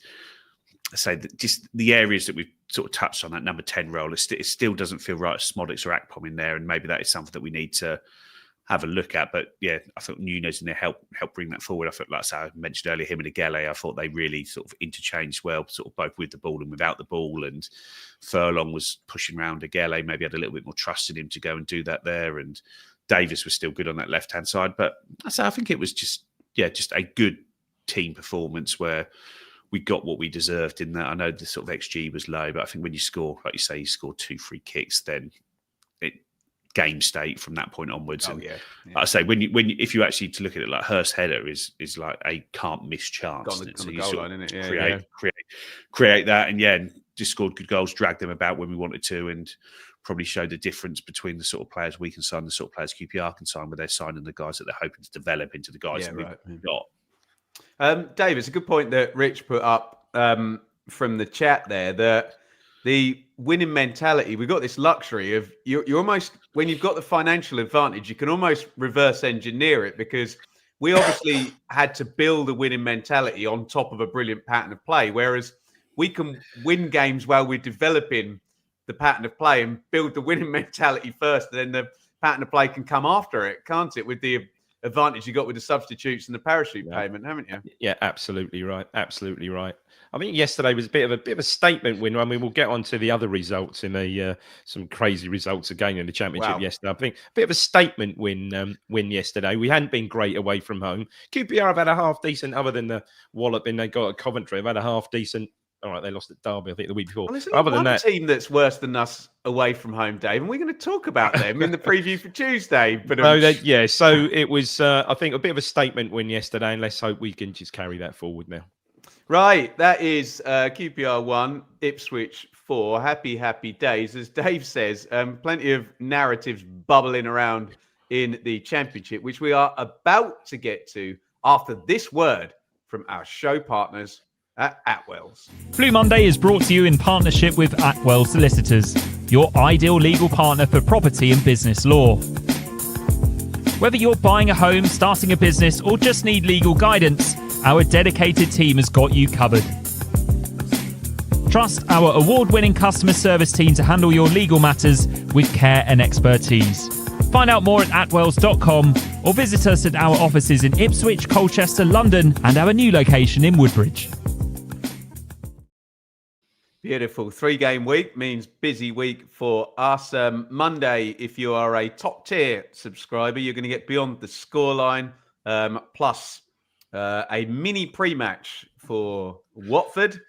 say that just the areas that we've sort of touched on, that number 10 role, it still doesn't feel right. Smodics or Akpom in there, and maybe that is something that we need to have a look at. But yeah, I thought Nunez in there help bring that forward. I thought, like I mentioned earlier, him and Agele, I thought they really sort of interchanged well, sort of both with the ball and without the ball. And Furlong was pushing around Agele, maybe had a little bit more trust in him to go and do that there. And Davis was still good on that left-hand side. But I think it was just a good team performance where we got what we deserved in that. I know the sort of XG was low, but I think when you score, like you say, you score 2 free kicks, then game state from that point onwards. Like I say, if you actually to look at it, like Hirst header is like a can't miss chance. So you sort of create that, and just scored good goals, dragged them about when we wanted to, and probably showed the difference between the sort of players we can sign, the sort of players QPR can sign, where they're signing the guys that they're hoping to develop into the guys that we've got. Dave, it's a good point that Rich put up from the chat there, that the winning mentality, we've got this luxury of you're almost, when you've got the financial advantage, you can almost reverse engineer it, because we obviously had to build a winning mentality on top of a brilliant pattern of play, whereas we can win games while we're developing the pattern of play and build the winning mentality first, and then the pattern of play can come after it, can't it? With the advantage you got with the substitutes and the parachute payment, haven't you? Yeah, absolutely right. Absolutely right. I think yesterday was a bit of a statement win. I mean, we'll get on to the other results in some crazy results again in the Championship yesterday. I think a bit of a statement win yesterday. We hadn't been great away from home. QPR have had a half decent, other than the walloping they got at Coventry. Have had a half decent. All right, they lost at Derby, I think, the week before. Well, there's only one team that's worse than us away from home, Dave, and we're going to talk about them in the preview for Tuesday. But so it was, I think, a bit of a statement win yesterday, and let's hope we can just carry that forward now. Right, that is QPR 1, Ipswich 4. Happy days. As Dave says, plenty of narratives bubbling around in the Championship, which we are about to get to after this word from our show partners at Atwell's. Blue Monday is brought to you in partnership with Atwell Solicitors, your ideal legal partner for property and business law. Whether you're buying a home, starting a business, or just need legal guidance, our dedicated team has got you covered. Trust our award-winning customer service team to handle your legal matters with care and expertise. Find out more at atwells.com or visit us at our offices in Ipswich, Colchester, London, and our new location in Woodbridge. Beautiful. 3-game week means busy week for us. Monday, if you are a top tier subscriber, you're going to get Beyond the Scoreline, plus a mini pre-match for Watford.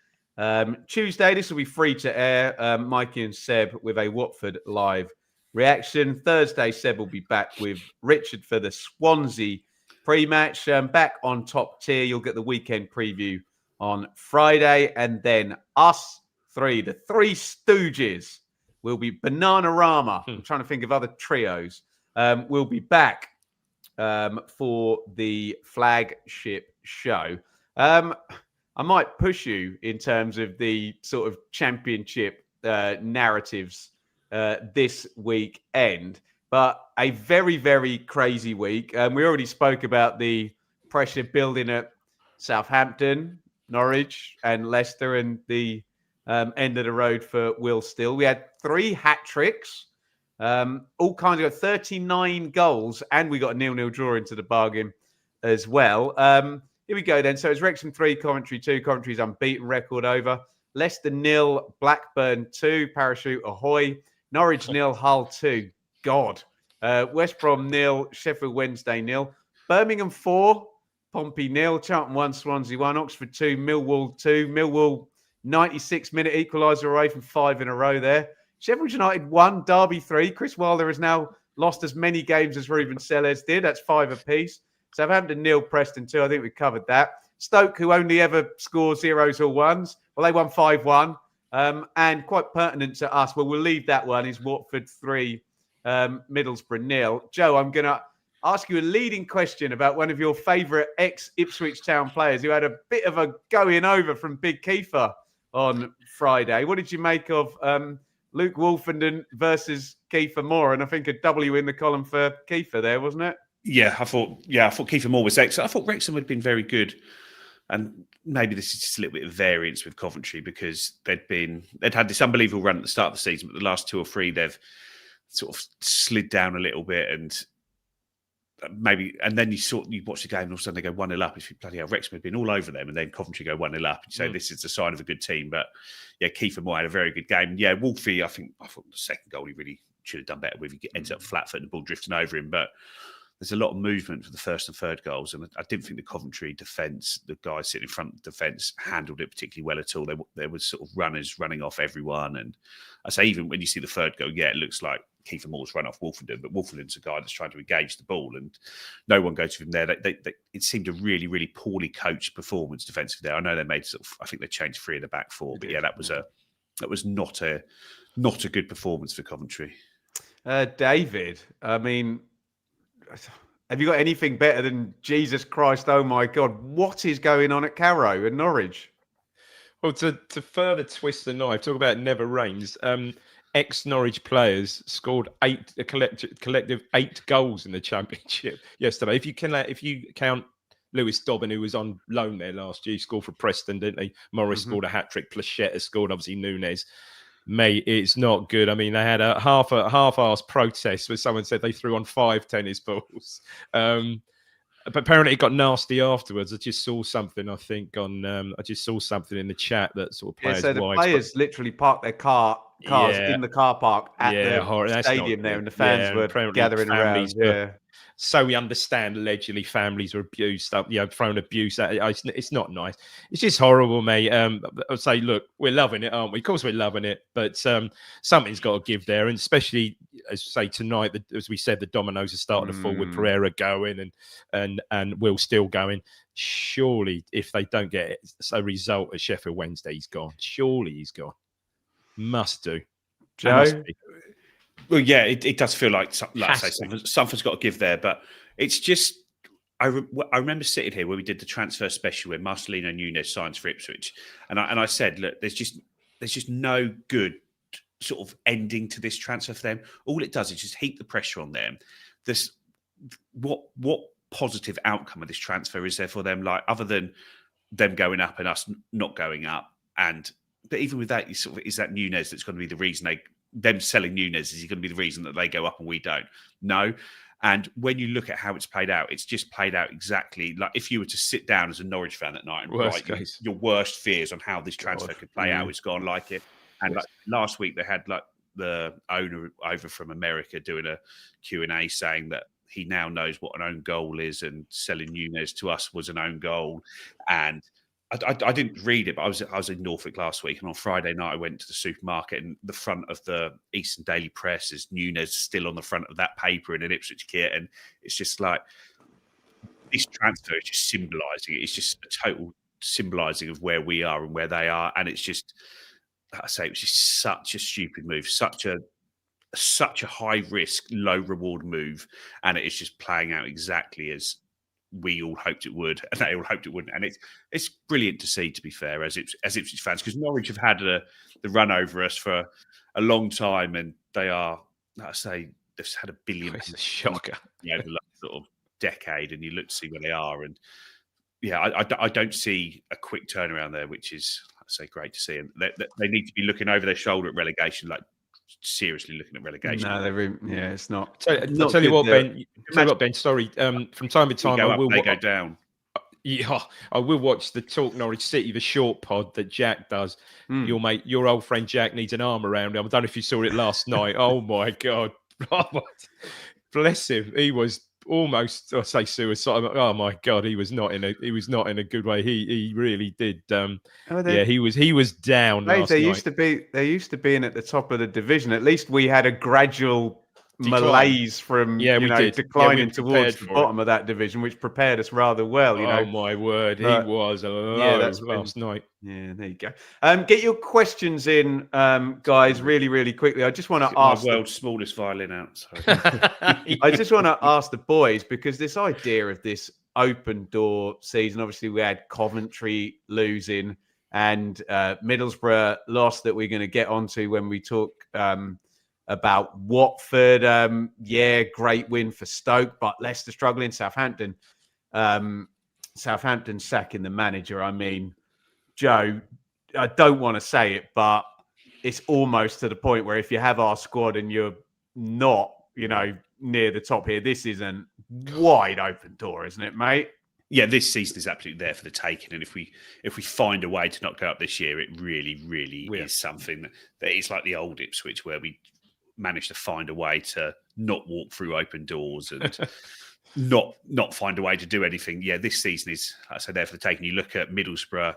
Tuesday, this will be free to air. Mikey and Seb with a Watford live reaction. Thursday, Seb will be back with Richard for the Swansea pre-match. Back on top tier, you'll get the weekend preview on Friday, and then us three, the Three Stooges, will be Bananarama. I'm trying to think of other trios. We'll be back for the flagship show. I might push you in terms of the sort of Championship narratives this weekend, but a very, very crazy week. We already spoke about the pressure building at Southampton, Norwich, and Leicester, and the end of the road for Will Still. We had 3 hat tricks, all kinds of 39 goals, and we got a 0-0 draw into the bargain as well. Here we go then. So it's Wrexham 3, Coventry 2. Coventry's unbeaten record over. Leicester 0, Blackburn 2, Parachute ahoy. Norwich 0, Hull 2. God. West Brom 0, Sheffield Wednesday 0. Birmingham 4, Pompey 0. Charlton 1, Swansea 1. Oxford 2, Millwall 2. Millwall 96-minute equaliser away from 5 in a row there. Sheffield United 1, Derby 3. Chris Wilder has now lost as many games as Ruben Sellés did. That's 5 apiece. Southampton 0, Preston 2. I think we covered that. Stoke, who only ever score 0s or 1s, well, they won 5-1. And quite pertinent to us, well, we'll leave that one, is Watford 3, Middlesbrough 0. Joe, I'm going to ask you a leading question about one of your favourite ex-Ipswich Town players who had a bit of a going over from Big Kiefer on Friday. What did you make of Luke Wolfenden versus Kiefer Moore? And I think a W in the column for Kiefer there, wasn't it? I thought Kiefer Moore was excellent. I thought Wrexham had been very good. And maybe this is just a little bit of variance with Coventry, because they'd had this unbelievable run at the start of the season, but the last 2 or 3 they've sort of slid down a little bit, and then you watch the game and all of a sudden they go 1-0 up. If you bloody hell, Wrexham had been all over them, and then Coventry go 1-0 up, and you say this is the sign of a good team. But yeah, Kiefer Moore had a very good game. Yeah, Wolfie, I thought the second goal he really should have done better with. He ends up flat foot and the ball drifting over him, but there's a lot of movement for the first and third goals, and I didn't think the Coventry defence, the guys sitting in front of the defence, handled it particularly well at all. There was sort of runners running off everyone, and I say even when you see the third goal, it looks like Kiefer Moore's run off Wolfenden, but Wolfenden's a guy that's trying to engage the ball, and no one goes to him there. It seemed a really, really poorly coached performance defensively there. I know they made I think they changed 3 in the back 4, but that was not a good performance for Coventry. David, I mean, have you got anything better than Jesus Christ, oh my God, what is going on at Carrow and Norwich? Well, to further twist the knife, talk about never rains. Ex-Norwich players scored a collective 8 goals in the Championship yesterday. If you count Lewis Dobbin, who was on loan there last year, he scored for Preston, didn't he? Morris scored a hat-trick. Plachette has scored, obviously Nunez. Mate, it's not good. I mean, they had a half-assed protest where someone said they threw on 5 tennis balls. But apparently it got nasty afterwards. I just saw something, I think, in the chat that sort of players' so the wives. Players literally parked their cars in the car park at the stadium there, and the fans were gathering around. So we understand, allegedly, families were abused, thrown abuse at it. It's not nice. It's just horrible, mate. I'd say, look, we're loving it, aren't we? Of course we're loving it, but something's got to give there. And especially, as you say, tonight, as we said, the dominoes have started to fall with Pereira going and Will still going. Surely, if they don't get a result at Sheffield Wednesday, he's gone. Surely he's gone. Must do. Joe? Well, yeah, it does feel like something's got to give there, but it's just I remember sitting here where we did the transfer special where Marcelino Nunez signs for Ipswich, and I said, look, there's just no good sort of ending to this transfer for them. All it does is just heap the pressure on them. What positive outcome of this transfer is there for them? Like, other than them going up and us not going up, but even with that, is that Nunez that's going to be the reason them selling Nunez, is he going to be the reason that they go up and we don't? No. And when you look at how it's played out, it's just played out exactly like if you were to sit down as a Norwich fan at night and write your worst fears on how this transfer could play out, it's gone like it. And like last week, they had like the owner over from America doing a Q&A saying that he now knows what an own goal is, and selling Nunez to us was an own goal. And I didn't read it, but I was in Norfolk last week, and on Friday night I went to the supermarket, and the front of the Eastern Daily Press is Nunez still on the front of that paper in an Ipswich kit, and it's just like this transfer is just symbolising it. It's just a total symbolising of where we are and where they are, and it's just, like I say, it was just such a stupid move, such a high risk, low reward move, and it is just playing out exactly as we all hoped it would, and they all hoped it wouldn't. And it's brilliant to see, to be fair, as Ipswich fans, because Norwich have had the run over us for a long time, and they are, like I say, they've had $1 billion. It's a shocker. Over the last sort of decade, and you look to see where they are, and I don't see a quick turnaround there, which is, I say, great to see. And they need to be looking over their shoulder at relegation, like seriously looking at relegation. No, it's not. I'll tell you what, Ben. Sorry. From time to time, I will go down. Yeah, I will watch the Talk Norwich City, the short pod that Jack does. Your old friend Jack needs an arm around him. I don't know if you saw it last night. Oh my God, bless him. He was almost, I say, suicidal. Oh my God, he was not in a good way. He really did. He was down. They used to be in at the top of the division. At least we had a gradual malaise from declining towards the bottom of that division, which prepared us rather well. Oh my word, he was last night. Yeah, there you go. Get your questions in, guys, really, really quickly. I just want to ask my world's smallest violin out. Sorry. I just want to ask the boys, because this idea of this open door season, obviously we had Coventry losing and Middlesbrough lost, that we're going to get onto when we talk about Watford. Great win for Stoke, but Leicester struggling. Southampton sacking the manager. I mean, Joe, I don't want to say it, but it's almost to the point where if you have our squad and you're not, near the top here, this is a wide open door, isn't it, mate? Yeah, this season is absolutely there for the taking, and if we find a way to not go up this year, it really, really is something that is like the old Ipswich, where we managed to find a way to not walk through open doors and not find a way to do anything. Yeah, this season is, I say, there for the taking. You look at Middlesbrough,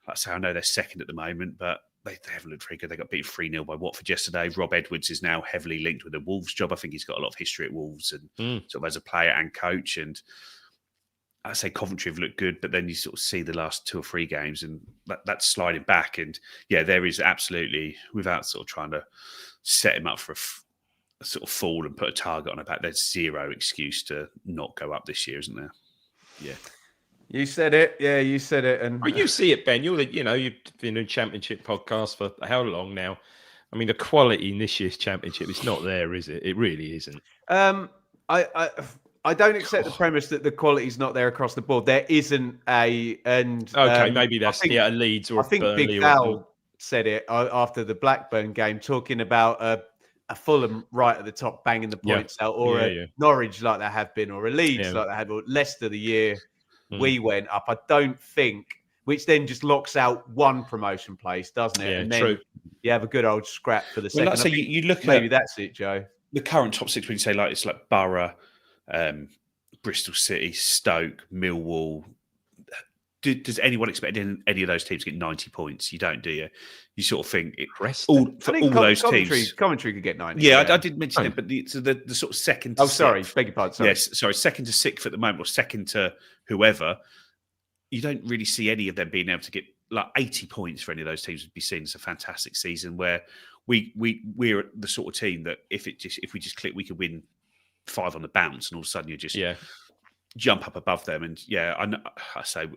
I say, I know they're second at the moment, but they haven't looked very good. They got beaten 3-0 by Watford yesterday. Rob Edwards is now heavily linked with the Wolves job. I think he's got a lot of history at Wolves and sort of as a player and coach. And I say Coventry have looked good, but then you sort of see the last 2 or 3 games and that's sliding back. And yeah, there is absolutely, without sort of trying to set him up for a sort of fall and put a target on her back, there's zero excuse to not go up this year, isn't there? Yeah. You said it. Yeah, you said it. And you see it, Ben. You've been in a championship podcast for how long now? I mean, the quality in this year's championship, it's not there, is it? It really isn't. I don't accept the premise that the quality's not there across the board. There isn't maybe that's a Leeds or I think Burnley Big Al said it after the Blackburn game, talking about a Fulham right at the top, banging the points out, or Norwich like they have been, or a Leeds like they have, or Leicester the year we went up. I don't think, which then just locks out one promotion place, doesn't it? Yeah, and then true. you have a good old scrap for the second. Well, so you look maybe at that's it, Joe. The current top six, when you say like it's like Borough, Bristol City, Stoke, Millwall. Does anyone expect any of those teams to get 90 points? You don't, do you? You sort of think all those teams. Coventry could get 90. Yeah, I did mention it, but the sort of second to sorry, sixth, beg your pardon. Sorry. Yes, sorry, second to sixth at the moment, or second to whoever. You don't really see any of them being able to get like 80 points for any of those teams. Would be seen as a fantastic season where we're the sort of team that if we just click, we could win 5 on the bounce, and all of a sudden you just jump up above them. And I say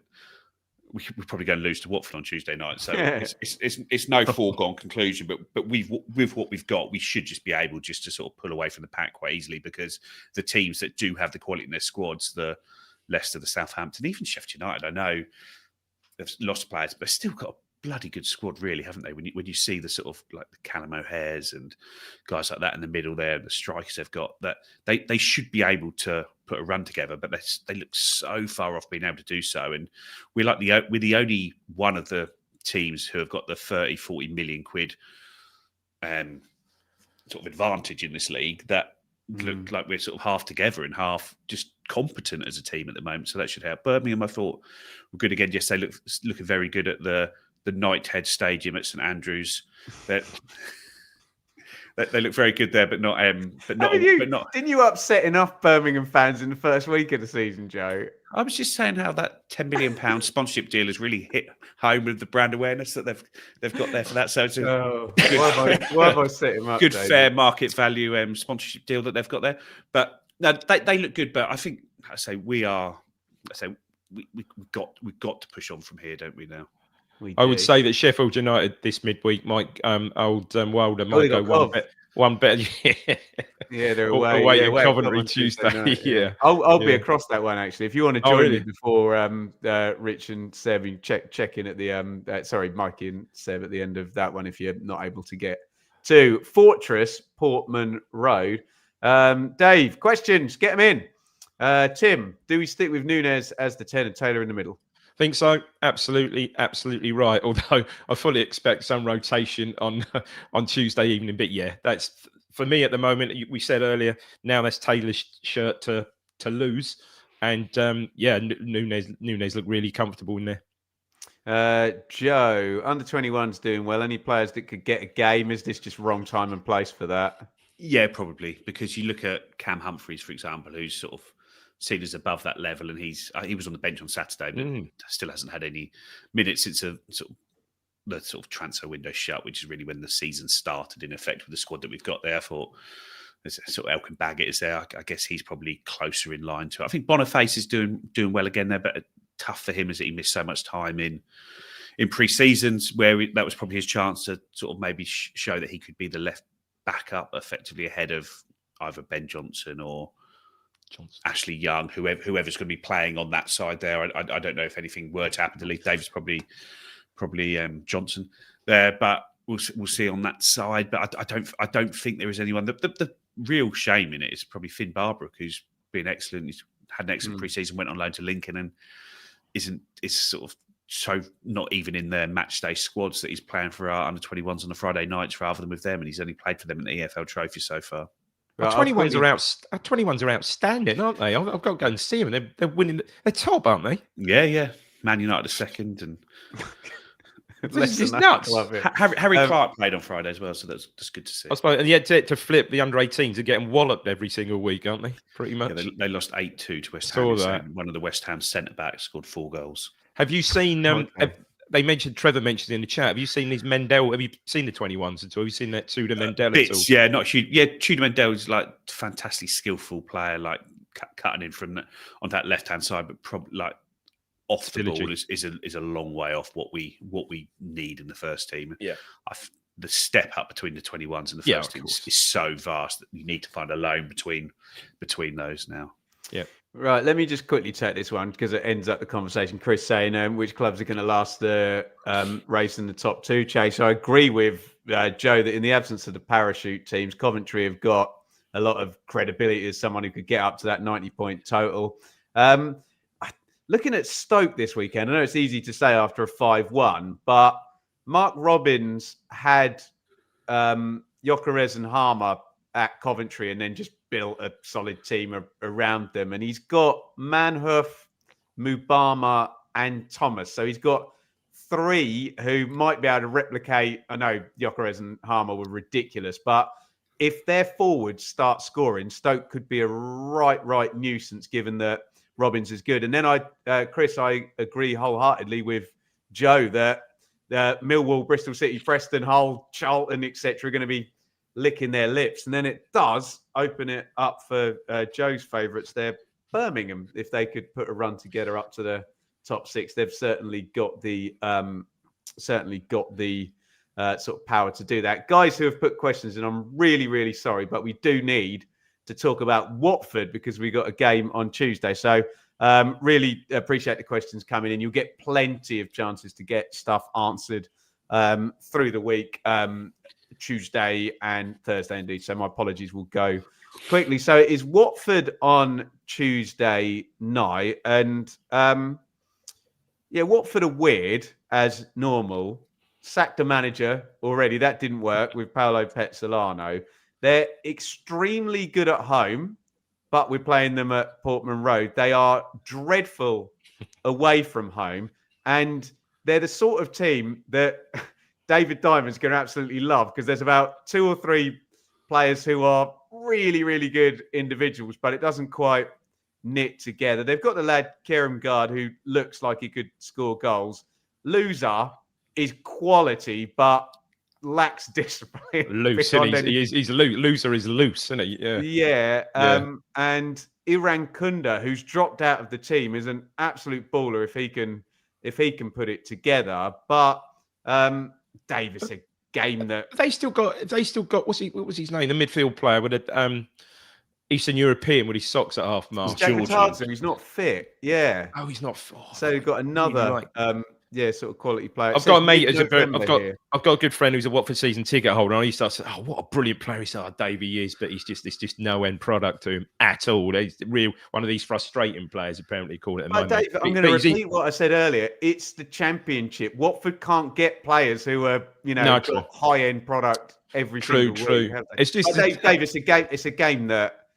we're probably going to lose to Watford on Tuesday night, so it's no foregone conclusion. But with what we've got, we should just be able just to sort of pull away from the pack quite easily, because the teams that do have the quality in their squads, the Leicester, the Southampton, even Sheffield United, I know they've lost players, but still got a bloody good squad, really, haven't they? When you see the sort of like the Callum O'Hares and guys like that in the middle there, the strikers they've got, that they should be able to put a run together, but they look so far off being able to do so. And we're the only one of the teams who have got the 30-40 million quid sort of advantage in this league that look like we're sort of half together and half just competent as a team at the moment. So that should help. Birmingham, I thought, were good again yesterday. Looking very good at the Knighthead Stadium at St Andrews. They look very good there, but not. Didn't you upset enough Birmingham fans in the first week of the season, Joe? I was just saying how that £10 million sponsorship deal has really hit home with the brand awareness that they've got there for that. So it's a why have I set him up? Good, David? Fair market value sponsorship deal that they've got there. But no, they look good. But I think we've got to push on from here, don't we? Now. I would say that Sheffield United this midweek might Wilder might go one better. Yeah, they're away at Coventry Tuesday. Yeah, I'll be across that one actually. If you want to join me before Rich and Seb, you check in at the Mikey and Seb at the end of that one if you're not able to get to Fortress Portman Road. Dave, questions, get them in. Tim, do we stick with Nunez as the 10 and Taylor in the middle? Think so. Absolutely right. Although I fully expect some rotation on Tuesday evening. But yeah, that's for me at the moment. We said earlier, now that's Taylor's shirt to lose. And Nunez looked really comfortable in there. Joe, under 21's doing well. Any players that could get a game? Is this just wrong time and place for that? Yeah, probably, because you look at Cam Humphreys, for example, who's sort of seen as above that level, and he was on the bench on Saturday, but still hasn't had any minutes since the sort of transfer window shut, which is really when the season started in effect with the squad that we've got there. I thought there's sort of Elkin Baggett is there. I guess he's probably closer in line to it. I think Boniface is doing well again there, but tough for him is that he missed so much time in pre-seasons where that was probably his chance to sort of maybe show that he could be the left backup effectively ahead of either Ben Johnson or Ashley Young, whoever's going to be playing on that side there. I don't know if anything were to happen to Leith Davis, probably Johnson there, but we'll see on that side. But I don't think there is anyone. The real shame in it is probably Finn Barbrook, who's been excellent. He's had an excellent pre-season, went on loan to Lincoln, and is sort of so not even in their match day squads that he's playing for our under 21s on the Friday nights rather than with them, and he's only played for them in the EFL Trophy so far. Right, 21s are outstanding, aren't they? I've got to go and see them. They're winning. They're top, aren't they? Yeah. Man United are second, and this is nuts. Harry Clark played on Friday as well, so that's good to see. I suppose, and yet to flip the under 18s are getting walloped every single week, aren't they? Pretty much. Yeah, they lost 8-2 to West Ham. One of the West Ham centre backs scored 4 goals. Have you seen? Trevor mentioned in the chat. Have you seen these Mendel? Have you seen the 21s at all? Have you seen that Tudor Mendel at all? Yeah, not huge. Yeah, Tudor Mendel is like fantastic, skillful player, like cutting in from on that left hand side, but probably like off the ball is a long way off what we need in the first team. Yeah, the step up between the 21s and the first team is so vast that you need to find a loan between those now. Yeah. Right, let me just quickly take this one because it ends up the conversation. Chris saying which clubs are going to last the race in the top two, Chase. I agree with Joe that in the absence of the parachute teams, Coventry have got a lot of credibility as someone who could get up to that 90-point total. Looking at Stoke this weekend, I know it's easy to say after a 5-1, but Mark Robbins had Gyökeres and Harmer at Coventry and then just built a solid team around them. And he's got Manhoof, Mubama and Thomas. So he's got three who might be able to replicate. I know Gyökeres and Harmer were ridiculous, but if their forwards start scoring, Stoke could be a right nuisance given that Robbins is good. And then Chris, I agree wholeheartedly with Joe that Millwall, Bristol City, Preston, Hull, Charlton, etc. are going to be licking their lips. And then it does open it up for Joe's favourites there, Birmingham. If they could put a run together up to the top six, they've certainly got the sort of power to do that. Guys who have put questions in, I'm really sorry, but we do need to talk about Watford because we got a game on Tuesday. So really appreciate the questions coming in. You'll get plenty of chances to get stuff answered through the week, Tuesday and Thursday indeed. So my apologies, will go quickly. So it is Watford on Tuesday night. And Watford are weird as normal. Sacked a manager already. That didn't work with Paolo Pezzolano. They're extremely good at home, but we're playing them at Portman Road. They are dreadful away from home. And they're the sort of team that David Diamond's going to absolutely love because there's about 2 or 3 players who are really good individuals, but it doesn't quite knit together. They've got the lad Kieran Gard who looks like he could score goals. Loser is quality, but lacks discipline. Loose, he's loose. Loser is loose, isn't he? Yeah. And Iran Kunda, who's dropped out of the team, is an absolute baller if he can put it together. But Davis, a game that they still got. What was his name? The midfield player with a Eastern European with his socks at half mast. He's not fit. Yeah. Oh, he's not. So you've got another. Sort of quality player. I've got a mate. I've got a good friend who's a Watford season ticket holder. And he starts saying, "Oh, what a brilliant player!" He said, Davey is, but it's just no end product to him at all. He's one of these frustrating players. Apparently, called it. Dave, I'm going to repeat what I said earlier. It's the Championship. Watford can't get players who are got high end product every single week. It's just Dave, it's a game that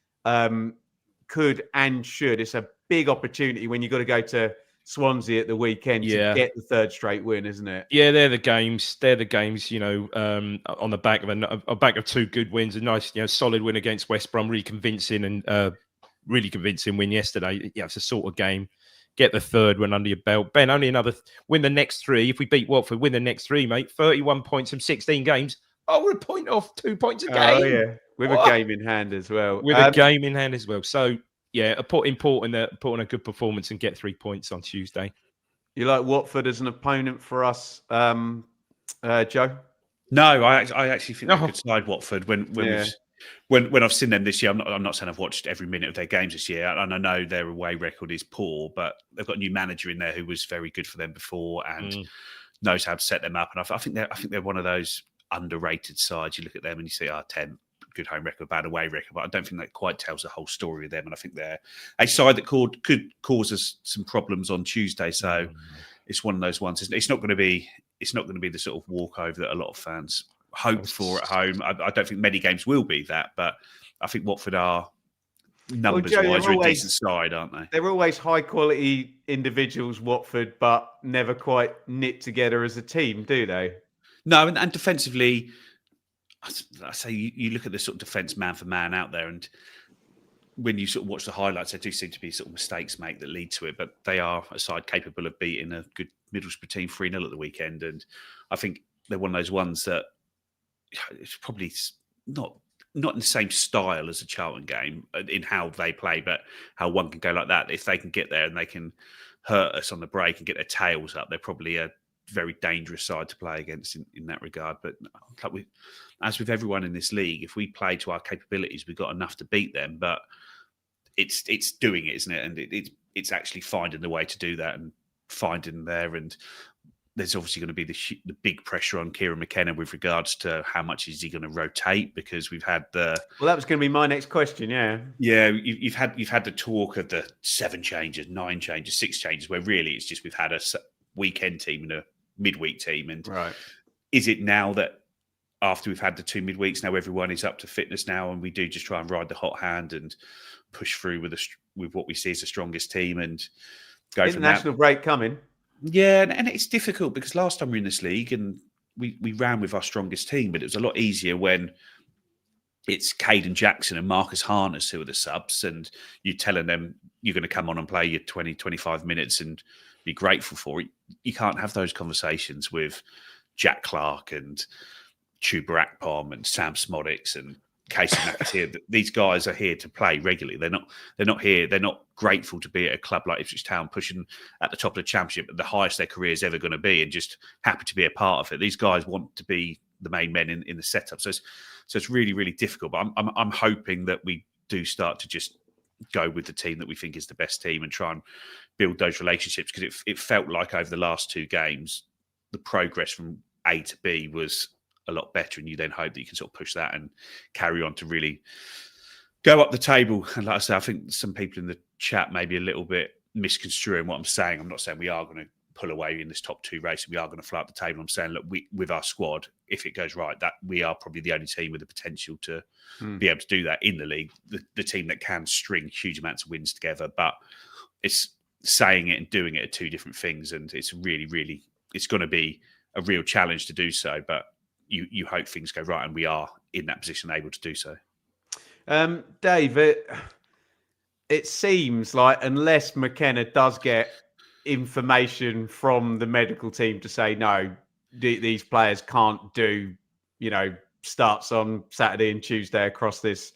could and should. It's a big opportunity when you've got to go to Swansea at the weekend to get the third straight win, isn't it? Yeah, they're the games. On the back of 2 good wins, a nice, solid win against West Brom, really convincing win yesterday. Yeah, it's a sort of game. Get the third one under your belt, Ben. Only another win the next 3. If we beat Watford, win the next 3, mate. 31 points from 16 games. Oh, we're a point off, 2 points a game. Oh yeah, with a game in hand as well. So. Yeah, important that put on a good performance and get 3 points on Tuesday. You like Watford as an opponent for us, Joe? No, I actually think they could slide Watford when I've seen them this year. I'm not saying I've watched every minute of their games this year, and I know their away record is poor, but they've got a new manager in there who was very good for them before and knows how to set them up. And I think they're one of those underrated sides. You look at them and you see, 10. Good home record, bad away record, but I don't think that quite tells the whole story of them. And I think they're a side that could cause us some problems on Tuesday. So it's one of those ones. It's not going to be the sort of walkover that a lot of fans hope for at home. I don't think many games will be that, but I think Watford are numbers-wise a decent side, aren't they? They're always high-quality individuals, Watford, but never quite knit together as a team, do they? No, and defensively, I say you look at the sort of defence man for man out there, and when you sort of watch the highlights, there do seem to be sort of mistakes made that lead to it. But they are a side capable of beating a good Middlesbrough team 3-0 at the weekend, and I think they're one of those ones that it's probably not in the same style as a Charlton game in how they play, but how one can go like that. If they can get there and they can hurt us on the break and get their tails up, they're probably a very dangerous side to play against in that regard. But as with everyone in this league, if we play to our capabilities, we've got enough to beat them. But it's doing it, isn't it? And it's actually finding the way to do that and finding there. And there's obviously going to be the big pressure on Kieran McKenna with regards to how much is he going to rotate, because we've had the... Well, that was going to be my next question, yeah. Yeah, you've had the talk of the 7 changes, 9 changes, 6 changes, where really it's just we've had a weekend team and a midweek team. And is it now that after we've had the 2 midweeks, now everyone is up to fitness now, and we do just try and ride the hot hand and push through with what we see as the strongest team and go from that? International break coming. Yeah, and it's difficult because last time we were in this league and we ran with our strongest team, but it was a lot easier when it's Caden Jackson and Marcus Harness who are the subs, and you're telling them you're going to come on and play your 20, 25 minutes and be grateful for it. You can't have those conversations with Jack Clark and Chuba Akpom and Sam Smodics and Casey McAteer. These guys are here to play regularly. They're not here. They're not grateful to be at a club like Ipswich Town pushing at the top of the championship at the highest their career is ever going to be, and just happy to be a part of it. These guys want to be the main men in the setup. So it's really, really difficult. But I'm hoping that we do start to just go with the team that we think is the best team and try and build those relationships, because it felt like over the last 2 games, the progress from A to B was a lot better, and you then hope that you can sort of push that and carry on to really go up the table. And like I say, I think some people in the chat may be a little bit misconstruing what I'm saying. I'm not saying we are going to pull away in this top 2 race and we are going to fly up the table. I'm saying, look, with our squad, if it goes right, that we are probably the only team with the potential to be able to do that in the league. The team that can string huge amounts of wins together, but it's saying it and doing it are 2 different things, and it's really, really, it's going to be a real challenge to do so. But you hope things go right, and we are in that position able to do so. Dave, it seems like unless McKenna does get information from the medical team to say, no, these players can't do, starts on Saturday and Tuesday across this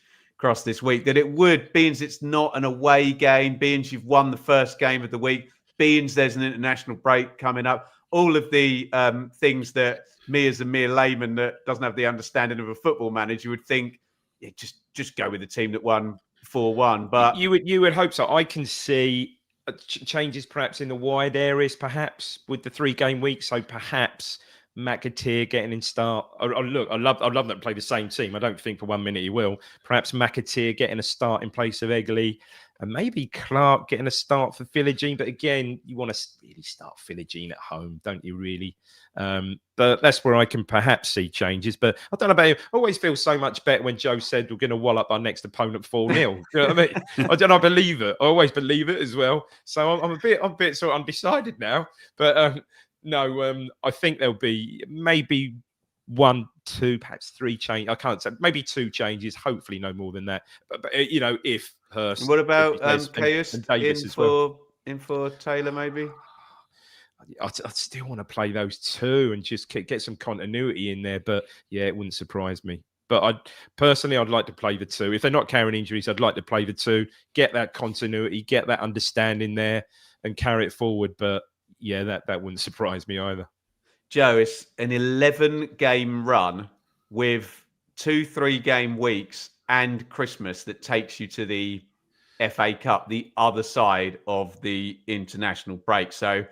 week, that it would, being it's not an away game, being you've won the first game of the week, being there's an international break coming up, all of the things that me as a mere layman that doesn't have the understanding of a football manager would think, yeah, just go with the team that won 4-1. But you would hope so. I can see changes perhaps in the wide areas, perhaps with the 3-game week. So perhaps McAteer getting in start. Look, I'd love them to play the same team. I don't think for 1 minute he will. Perhaps McAteer getting a start in place of Egley, and maybe Clark getting a start for Philogene. But again, you want to really start Philogene at home, don't you? Really. But that's where I can perhaps see changes. But I don't know about you. I always feel so much better when Joe said we're going to wallop our next opponent 4-0. You know what I mean? I believe it. I always believe it as well. So I'm a bit sort of undecided now. But no, I think there'll be maybe 1, 2, perhaps 3 changes. I can't say, maybe 2 changes. Hopefully, no more than that. But if Hirst. And what about Chaos and Davis as well? In for Taylor, maybe. I'd still want to play those 2 and just get some continuity in there. But yeah, it wouldn't surprise me. But I'd like to play the 2. If they're not carrying injuries, I'd like to play the 2, get that continuity, get that understanding there, and carry it forward. But yeah, that wouldn't surprise me either. Joe, it's an 11-game run with 2 3-game weeks and Christmas that takes you to the FA Cup, the other side of the international break. So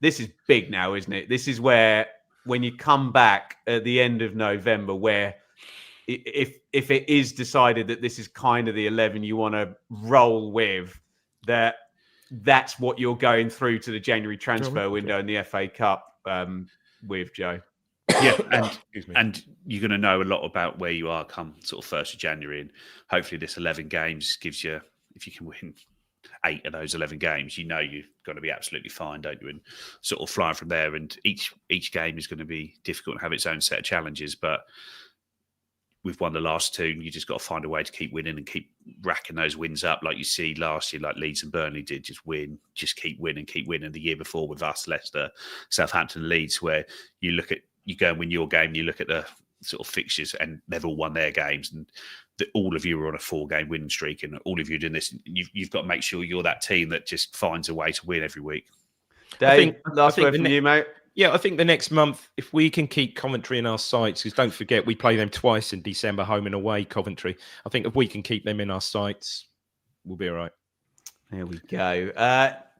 this is big now, isn't it? This is where, when you come back at the end of November, where if it is decided that this is kind of the 11 you want to roll with, that's what you're going through to the January transfer window in the FA Cup with, Joe. Yeah, and you're going to know a lot about where you are come sort of 1st of January, and hopefully this 11 games gives you, if you can win 8 of those 11 games, you know you're going to be absolutely fine, don't you? And sort of flying from there, and each game is going to be difficult and have its own set of challenges, but we've won the last 2. You just got to find a way to keep winning and keep racking those wins up, like you see last year, like Leeds and Burnley did. Just win, just keep winning. The year before with us, Leicester, Southampton, Leeds, where you go and win your game, you look at the sort of fixtures, and they've all won their games, and all of you are on a 4-game winning streak, and all of you are doing this. You've got to make sure you're that team that just finds a way to win every week. Dave, last word from you, mate. Yeah, I think the next month, if we can keep Coventry in our sights, because don't forget, we play them twice in December, home and away, Coventry. I think if we can keep them in our sights, we'll be all right. There we go.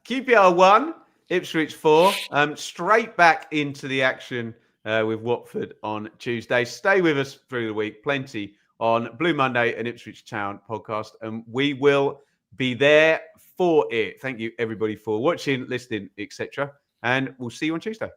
QPR 1, Ipswich 4. Straight back into the action with Watford on Tuesday. Stay with us through the week. Plenty on Blue Monday and Ipswich Town podcast. And we will be there for it. Thank you, everybody, for watching, listening, etc. And we'll see you on Tuesday.